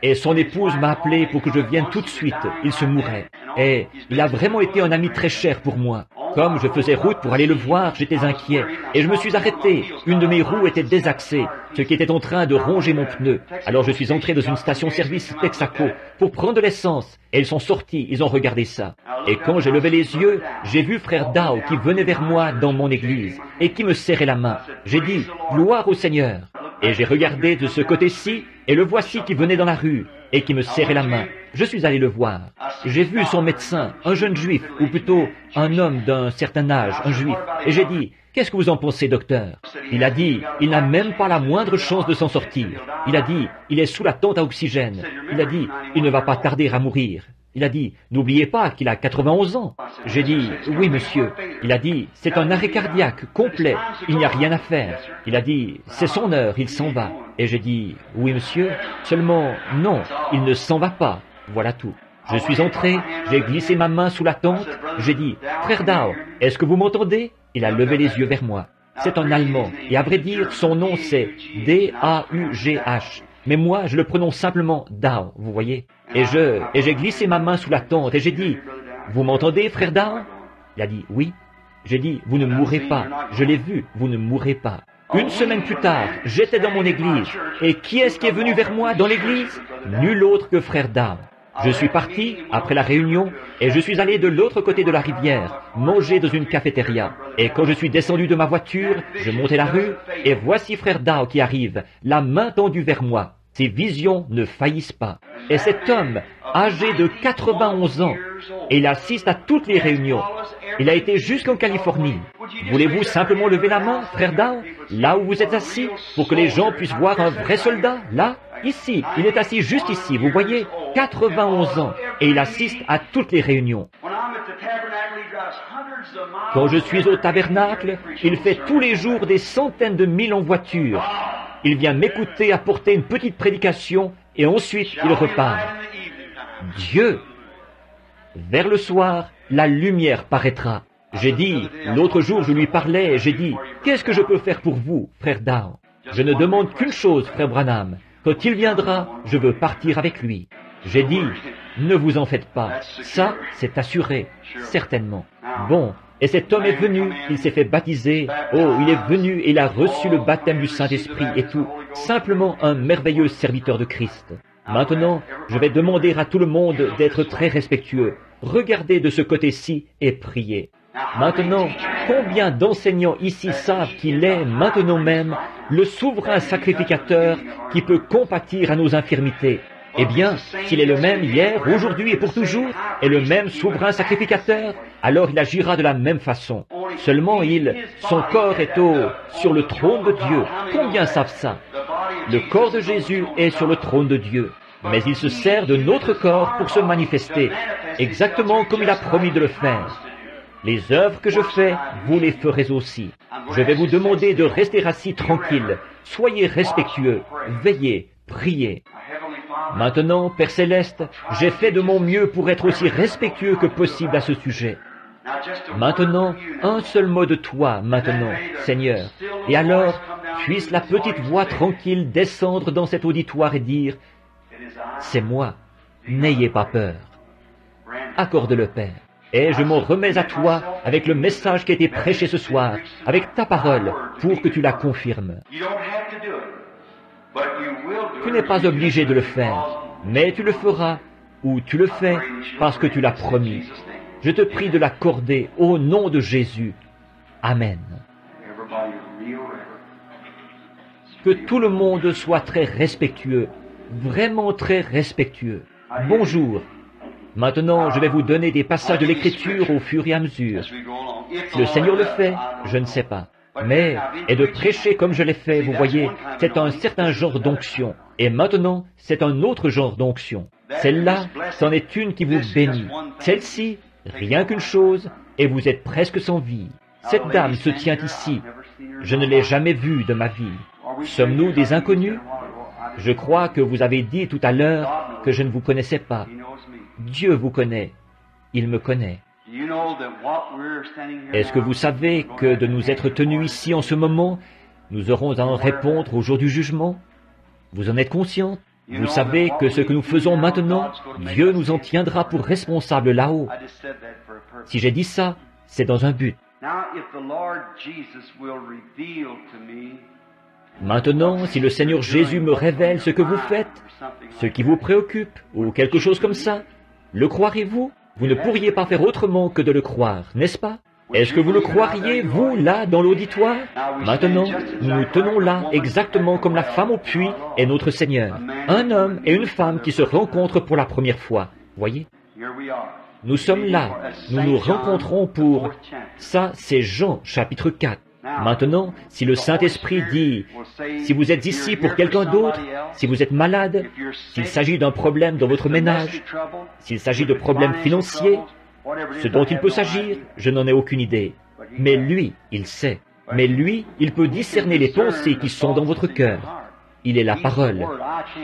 Et son épouse m'a appelé pour que je vienne tout de suite. Il se mourait. Et il a vraiment été un ami très cher pour moi. Comme je faisais route pour aller le voir, j'étais inquiet. Et je me suis arrêté. Une de mes roues était désaxée, ce qui était en train de ronger mon pneu. Alors je suis entré dans une station-service Texaco pour prendre de l'essence. Et ils sont sortis, ils ont regardé ça. Et quand j'ai levé les yeux, j'ai vu frère Dow qui venait vers moi dans mon église et qui me serrait la main. J'ai dit, gloire au Seigneur. Et j'ai regardé de ce côté-ci, et le voici qui venait dans la rue, et qui me serrait la main. Je suis allé le voir. J'ai vu son médecin, un jeune juif, ou plutôt un homme d'un certain âge, un juif. Et j'ai dit, qu'est-ce que vous en pensez, docteur? Il a dit, il n'a même pas la moindre chance de s'en sortir. Il a dit, il est sous la tente à oxygène. Il a dit, il ne va pas tarder à mourir. Il a dit, n'oubliez pas qu'il a 91 ans. J'ai dit, oui monsieur. Il a dit, c'est un arrêt cardiaque complet, il n'y a rien à faire. Il a dit, c'est son heure, il s'en va. Et j'ai dit, oui monsieur, seulement, non, il ne s'en va pas. Voilà tout. Je suis entré, j'ai glissé ma main sous la tente, j'ai dit, frère Dow, est-ce que vous m'entendez? Il a levé les yeux vers moi. C'est un Allemand, et à vrai dire, son nom c'est D-A-U-G-H. mais moi, je le prononce simplement Dow, vous voyez. Et j'ai glissé ma main sous la tente et j'ai dit, vous m'entendez, frère Dow? Il a dit, oui. J'ai dit, vous ne mourrez pas. Je l'ai vu, vous ne mourrez pas. Une semaine plus tard, j'étais dans mon église. Et qui est-ce qui est venu vers moi dans l'église? Nul autre que frère Dow. Je suis parti, après la réunion, et je suis allé de l'autre côté de la rivière, manger dans une cafétéria. Et quand je suis descendu de ma voiture, je montais la rue, et voici frère Dow qui arrive, la main tendue vers moi. Ses visions ne faillissent pas. Et cet homme, âgé de 91 ans, et il assiste à toutes les réunions. Il a été jusqu'en Californie. Voulez-vous simplement lever la main, frère Dow, là où vous êtes assis, pour que les gens puissent voir un vrai soldat, là, ici. Il est assis juste ici, vous voyez, 91 ans, et il assiste à toutes les réunions. Quand je suis au tabernacle, il fait tous les jours des centaines de milles en voiture. Il vient m'écouter apporter une petite prédication, et ensuite il repart. Dieu! Vers le soir, la lumière paraîtra. J'ai dit, l'autre jour je lui parlais, et j'ai dit, qu'est-ce que je peux faire pour vous, frère Dow? Je ne demande qu'une chose, frère Branham. Quand il viendra, je veux partir avec lui. J'ai dit, ne vous en faites pas. Ça, c'est assuré, certainement. Bon, et cet homme est venu, il s'est fait baptiser. Oh, il est venu et il a reçu le baptême du Saint-Esprit et tout. Simplement un merveilleux serviteur de Christ. Maintenant, je vais demander à tout le monde d'être très respectueux. Regardez de ce côté-ci et priez. Maintenant, combien d'enseignants ici savent qu'il est, maintenant même, le souverain sacrificateur qui peut compatir à nos infirmités? Eh bien, s'il est le même hier, aujourd'hui et pour toujours, et le même souverain sacrificateur, alors il agira de la même façon. Seulement son corps est sur le trône de Dieu. Combien savent ça? Le corps de Jésus est sur le trône de Dieu. Mais il se sert de notre corps pour se manifester, exactement comme il a promis de le faire. Les œuvres que je fais, vous les ferez aussi. Je vais vous demander de rester assis tranquille. Soyez respectueux, veillez, priez. Maintenant, Père Céleste, j'ai fait de mon mieux pour être aussi respectueux que possible à ce sujet. Maintenant, un seul mot de toi, maintenant, Seigneur. Et alors, puisse la petite voix tranquille descendre dans cet auditoire et dire, c'est moi, n'ayez pas peur. Accorde-le, Père. Et je m'en remets à toi avec le message qui a été prêché ce soir, avec ta parole, pour que tu la confirmes. Tu n'es pas obligé de le faire, mais tu le feras, ou tu le fais parce que tu l'as promis. Je te prie de l'accorder au nom de Jésus. Amen. Que tout le monde soit très respectueux, vraiment très respectueux. Bonjour. Maintenant, je vais vous donner des passages de l'Écriture au fur et à mesure. Si le Seigneur le fait, je ne sais pas. Mais, et de prêcher comme je l'ai fait, vous voyez, c'est un certain genre d'onction. Et maintenant, c'est un autre genre d'onction. Celle-là, c'en est une qui vous bénit. Celle-ci, rien qu'une chose, et vous êtes presque sans vie. Cette dame se tient ici. Je ne l'ai jamais vue de ma vie. Sommes-nous des inconnus? Je crois que vous avez dit tout à l'heure que je ne vous connaissais pas. Dieu vous connaît. Il me connaît. Est-ce que vous savez que de nous être tenus ici en ce moment, nous aurons à en répondre au jour du jugement? Vous en êtes conscient? Vous savez que ce que nous faisons maintenant, Dieu nous en tiendra pour responsables là-haut. Si j'ai dit ça, c'est dans un but. Maintenant, si le Seigneur Jésus me révèle ce que vous faites, ce qui vous préoccupe, ou quelque chose comme ça, le croirez-vous? Vous ne pourriez pas faire autrement que de le croire, n'est-ce pas? Est-ce que vous le croiriez, vous, là, dans l'auditoire? Maintenant, nous nous tenons là, exactement comme la femme au puits et notre Seigneur. Un homme et une femme qui se rencontrent pour la première fois. Voyez? Nous sommes là. Nous nous rencontrons pour... Ça, c'est Jean, chapitre 4. Maintenant, si le Saint-Esprit dit, si vous êtes ici pour quelqu'un d'autre, si vous êtes malade, s'il s'agit d'un problème dans votre ménage, s'il s'agit de problèmes financiers, ce dont il peut s'agir, je n'en ai aucune idée. Mais lui, il sait. Mais lui, il peut discerner les pensées qui sont dans votre cœur. Il est la parole.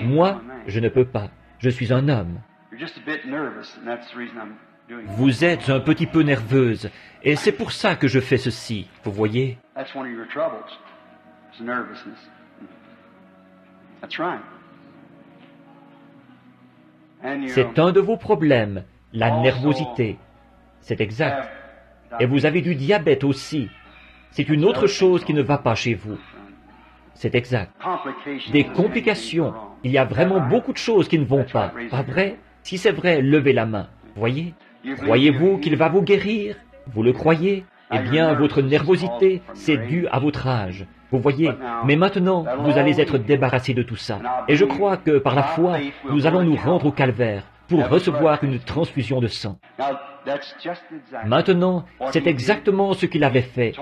Moi, je ne peux pas. Je suis un homme. Vous êtes un petit peu nerveuse, et c'est pour ça que je fais ceci, vous voyez. C'est un de vos problèmes, la nervosité. C'est exact. Et vous avez du diabète aussi. C'est une autre chose qui ne va pas chez vous. C'est exact. Des complications. Il y a vraiment beaucoup de choses qui ne vont pas. Pas vrai? Si c'est vrai, levez la main. Voyez? Croyez-vous qu'il va vous guérir? Vous le croyez? Eh bien, votre nervosité, c'est dû à votre âge. Vous voyez? Mais maintenant, vous allez être débarrassé de tout ça. Et je crois que par la foi, nous allons nous rendre au calvaire pour recevoir une transfusion de sang. Maintenant, c'est exactement ce qu'il avait fait.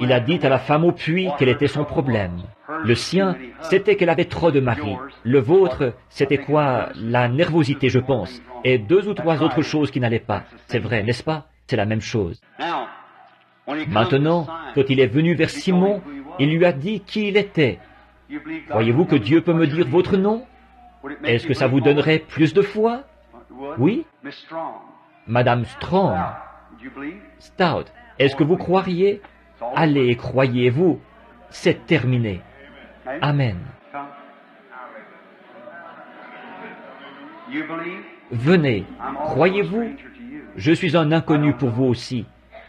Il a dit à la femme au puits quel était son problème. Le sien, c'était qu'elle avait trop de mari. Le vôtre, c'était quoi? La nervosité, je pense. Et 2 ou 3 autres choses qui n'allaient pas. C'est vrai, n'est-ce pas? C'est la même chose. Maintenant, quand il est venu vers Simon, il lui a dit qui il était. Croyez-vous que Dieu peut me dire votre nom? Est-ce que ça vous donnerait plus de foi? Oui? Madame Strong, Stout, est-ce que vous croiriez? Allez, croyez-vous. C'est terminé. Amen. Venez, croyez-vous? Je suis un inconnu pour vous aussi.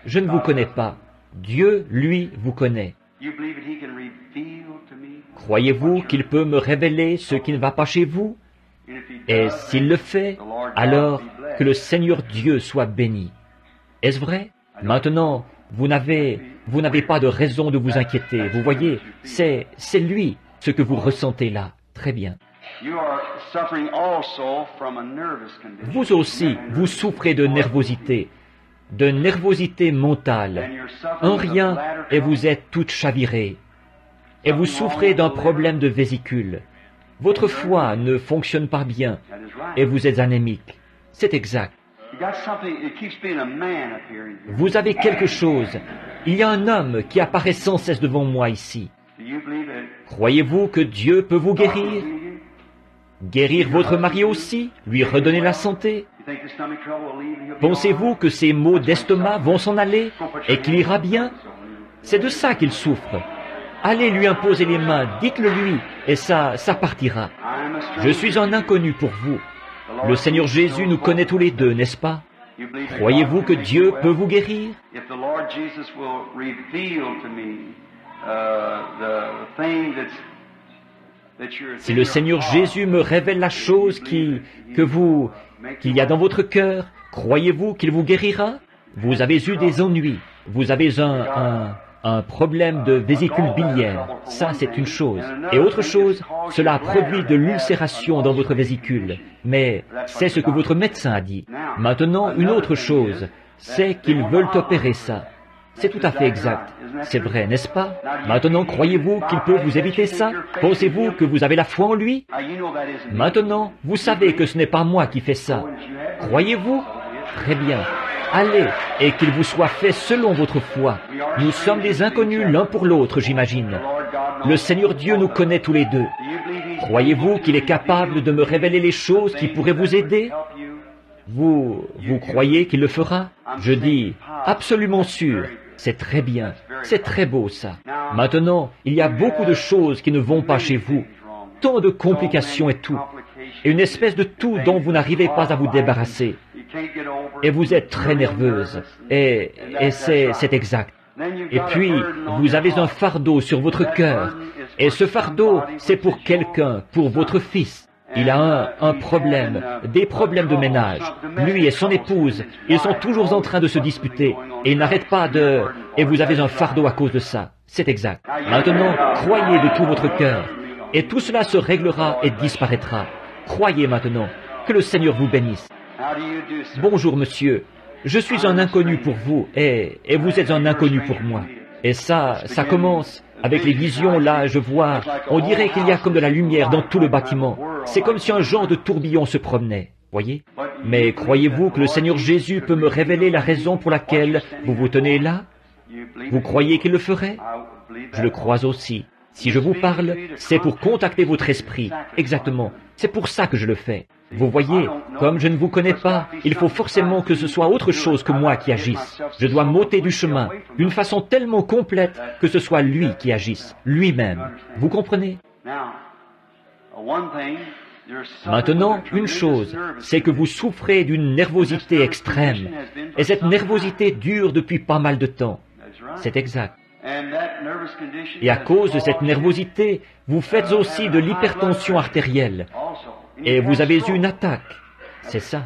Je ne vous connais pas. Dieu, lui, vous connaît. Croyez-vous qu'il peut me révéler ce qui ne va pas chez vous? Et s'il le fait, alors que le Seigneur Dieu soit béni. Est-ce vrai? Maintenant, vous n'avez pas de raison de vous inquiéter. Vous voyez, c'est lui, ce que vous ressentez là. Très bien. Vous aussi, vous souffrez de nervosité mentale. Un rien, et vous êtes toute chavirée. Et vous souffrez d'un problème de vésicule. Votre foie ne fonctionne pas bien, et vous êtes anémique. C'est exact. Vous avez quelque chose. Il y a un homme qui apparaît sans cesse devant moi ici. Croyez-vous que Dieu peut vous guérir? Guérir votre mari aussi? Lui redonner la santé? Pensez-vous que ces maux d'estomac vont s'en aller et qu'il ira bien? C'est de ça qu'il souffre. Allez lui imposer les mains, dites-le lui, et ça partira. Je suis un inconnu pour vous. Le Seigneur Jésus nous connaît tous les deux, n'est-ce pas? Croyez-vous que Dieu peut vous guérir? Si le Seigneur Jésus me révèle la chose qu'il y a dans votre cœur, croyez-vous qu'il vous guérira? Vous avez eu des ennuis, vous avez un problème de vésicule biliaire, ça c'est une chose. Et autre chose, cela a produit de l'ulcération dans votre vésicule, mais c'est ce que votre médecin a dit. Maintenant, une autre chose, c'est qu'ils veulent opérer ça. C'est tout à fait exact. C'est vrai, n'est-ce pas? Maintenant, croyez-vous qu'il peut vous éviter ça? Pensez-vous que vous avez la foi en lui? Maintenant, vous savez que ce n'est pas moi qui fais ça. Croyez-vous? Très bien. Allez, et qu'il vous soit fait selon votre foi. Nous sommes des inconnus l'un pour l'autre, j'imagine. Le Seigneur Dieu nous connaît tous les deux. Croyez-vous qu'il est capable de me révéler les choses qui pourraient vous aider? Vous croyez qu'il le fera? Je dis, absolument sûr. C'est très bien. C'est très beau, ça. Maintenant, il y a beaucoup de choses qui ne vont pas chez vous. Tant de complications et tout. Et une espèce de tout dont vous n'arrivez pas à vous débarrasser. Et vous êtes très nerveuse. Et c'est exact. Et puis, vous avez un fardeau sur votre cœur. Et ce fardeau, c'est pour quelqu'un, pour votre fils. Il a un problème, des problèmes de ménage. Lui et son épouse, ils sont toujours en train de se disputer. Et ils n'arrêtent pas de... Et vous avez un fardeau à cause de ça. C'est exact. Maintenant, croyez de tout votre cœur. Et tout cela se réglera et disparaîtra. Croyez maintenant. Que le Seigneur vous bénisse. Bonjour, monsieur. Je suis un inconnu pour vous, et vous êtes un inconnu pour moi. Et ça commence... Avec les visions, là, je vois, on dirait qu'il y a comme de la lumière dans tout le bâtiment. C'est comme si un genre de tourbillon se promenait, voyez? Mais croyez-vous que le Seigneur Jésus peut me révéler la raison pour laquelle vous vous tenez là? Vous croyez qu'il le ferait? Je le crois aussi. Si je vous parle, c'est pour contacter votre esprit. Exactement. C'est pour ça que je le fais. Vous voyez, comme je ne vous connais pas, il faut forcément que ce soit autre chose que moi qui agisse. Je dois m'ôter du chemin, d'une façon tellement complète que ce soit lui qui agisse, lui-même. Vous comprenez? Maintenant, une chose, c'est que vous souffrez d'une nervosité extrême, et cette nervosité dure depuis pas mal de temps. C'est exact. Et à cause de cette nervosité, vous faites aussi de l'hypertension artérielle, et vous avez eu une attaque. C'est ça.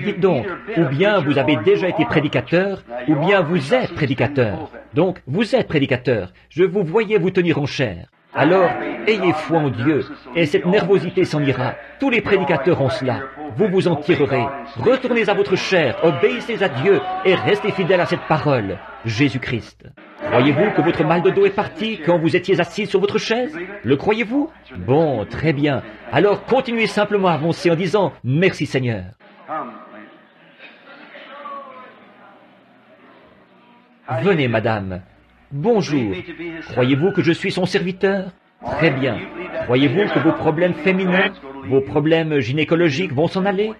Dites donc, ou bien vous avez déjà été prédicateur, ou bien vous êtes prédicateur. Donc, vous êtes prédicateur. Je vous voyais vous tenir en chair. Alors, ayez foi en Dieu, et cette nervosité s'en ira. Tous les prédicateurs ont cela. Vous vous en tirerez. Retournez à votre chair, obéissez à Dieu, et restez fidèles à cette parole, Jésus-Christ. Croyez-vous que votre mal de dos est parti quand vous étiez assis sur votre chaise? Le croyez-vous? Bon, très bien. Alors, continuez simplement à avancer en disant « Merci Seigneur ». Venez, madame. Bonjour. Croyez-vous que je suis son serviteur? Très bien. Croyez-vous que vos problèmes féminins, vos problèmes gynécologiques vont s'en aller?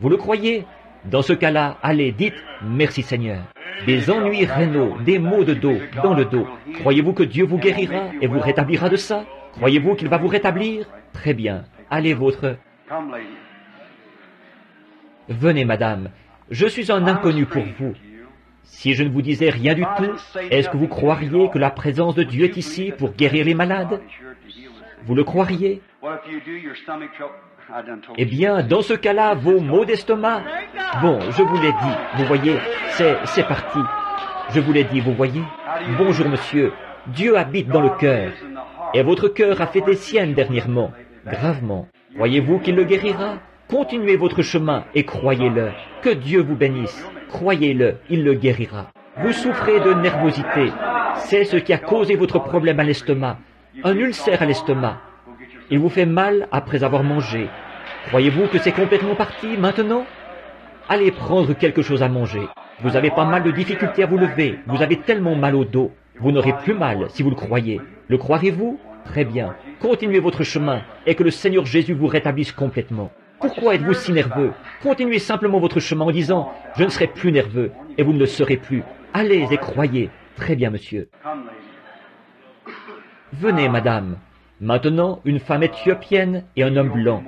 Vous le croyez? Dans ce cas-là, allez, dites « Merci Seigneur ». Des ennuis rénaux, des maux de dos, dans le dos. Croyez-vous que Dieu vous guérira et vous rétablira de ça? Croyez-vous qu'il va vous rétablir? Très bien. Allez, votre... Venez, madame. Je suis un inconnu pour vous. Si je ne vous disais rien du tout, est-ce que vous croiriez que la présence de Dieu est ici pour guérir les malades? Vous le croiriez? Eh bien, dans ce cas-là, vos maux d'estomac... Bon, je vous l'ai dit, vous voyez, c'est parti. Je vous l'ai dit, vous voyez. Bonjour, monsieur. Dieu habite dans le cœur. Et votre cœur a fait des siennes dernièrement, gravement. Croyez-vous qu'il le guérira? Continuez votre chemin et croyez-le. Que Dieu vous bénisse. Croyez-le, il le guérira. Vous souffrez de nervosité. C'est ce qui a causé votre problème à l'estomac. Un ulcère à l'estomac. Il vous fait mal après avoir mangé. Croyez-vous que c'est complètement parti maintenant? Allez prendre quelque chose à manger. Vous avez pas mal de difficultés à vous lever. Vous avez tellement mal au dos. Vous n'aurez plus mal si vous le croyez. Le croirez-vous? Très bien. Continuez votre chemin et que le Seigneur Jésus vous rétablisse complètement. Pourquoi êtes-vous si nerveux? Continuez simplement votre chemin en disant « Je ne serai plus nerveux » et vous ne le serez plus. Allez et croyez. Très bien, monsieur. Venez, madame. Maintenant, une femme éthiopienne et un homme blanc.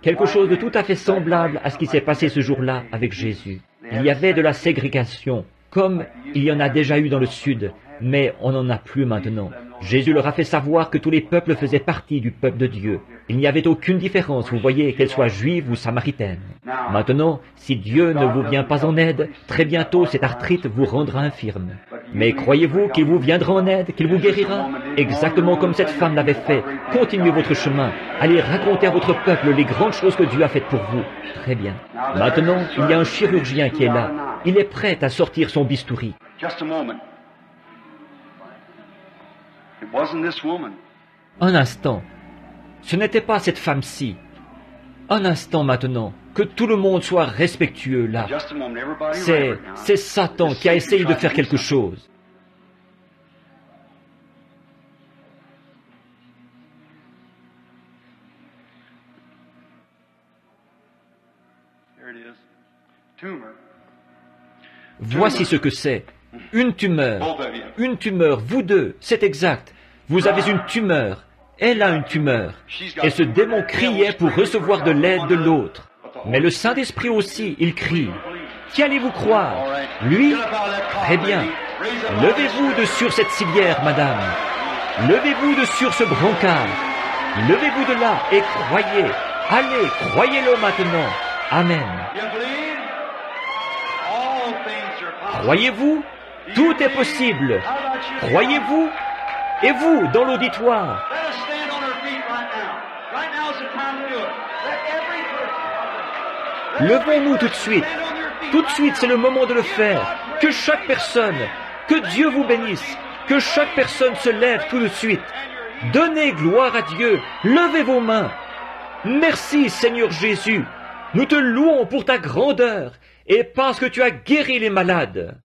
Quelque chose de tout à fait semblable à ce qui s'est passé ce jour-là avec Jésus. Il y avait de la ségrégation, comme il y en a déjà eu dans le Sud, mais on n'en a plus maintenant. Jésus leur a fait savoir que tous les peuples faisaient partie du peuple de Dieu. Il n'y avait aucune différence, vous voyez, qu'elle soit juive ou samaritaine. Maintenant, si Dieu ne vous vient pas en aide, très bientôt cette arthrite vous rendra infirme. Mais croyez-vous qu'il vous viendra en aide, qu'il vous guérira? Exactement comme cette femme l'avait fait. Continuez votre chemin. Allez raconter à votre peuple les grandes choses que Dieu a faites pour vous. Très bien. Maintenant, il y a un chirurgien qui est là. Il est prêt à sortir son bistouri. Un instant. Ce n'était pas cette femme-ci. Un instant maintenant. Que tout le monde soit respectueux là. C'est Satan qui a essayé de faire quelque chose. Voici ce que c'est. Une tumeur. Une tumeur, vous deux, c'est exact. Vous avez une tumeur. Elle a une tumeur. Et ce démon criait pour recevoir de l'aide de l'autre. Mais le Saint-Esprit aussi, il crie. Qui allez-vous croire? Lui? Très bien. Levez-vous de sur cette civière, madame. Levez-vous de sur ce brancard. Levez-vous de là et croyez. Allez, croyez-le maintenant. Amen. Croyez-vous? Tout est possible. Croyez-vous? Et vous, dans l'auditoire? Levons-nous tout de suite. Tout de suite, c'est le moment de le faire. Que chaque personne, que Dieu vous bénisse, que chaque personne se lève tout de suite. Donnez gloire à Dieu. Levez vos mains. Merci, Seigneur Jésus. Nous te louons pour ta grandeur et parce que tu as guéri les malades.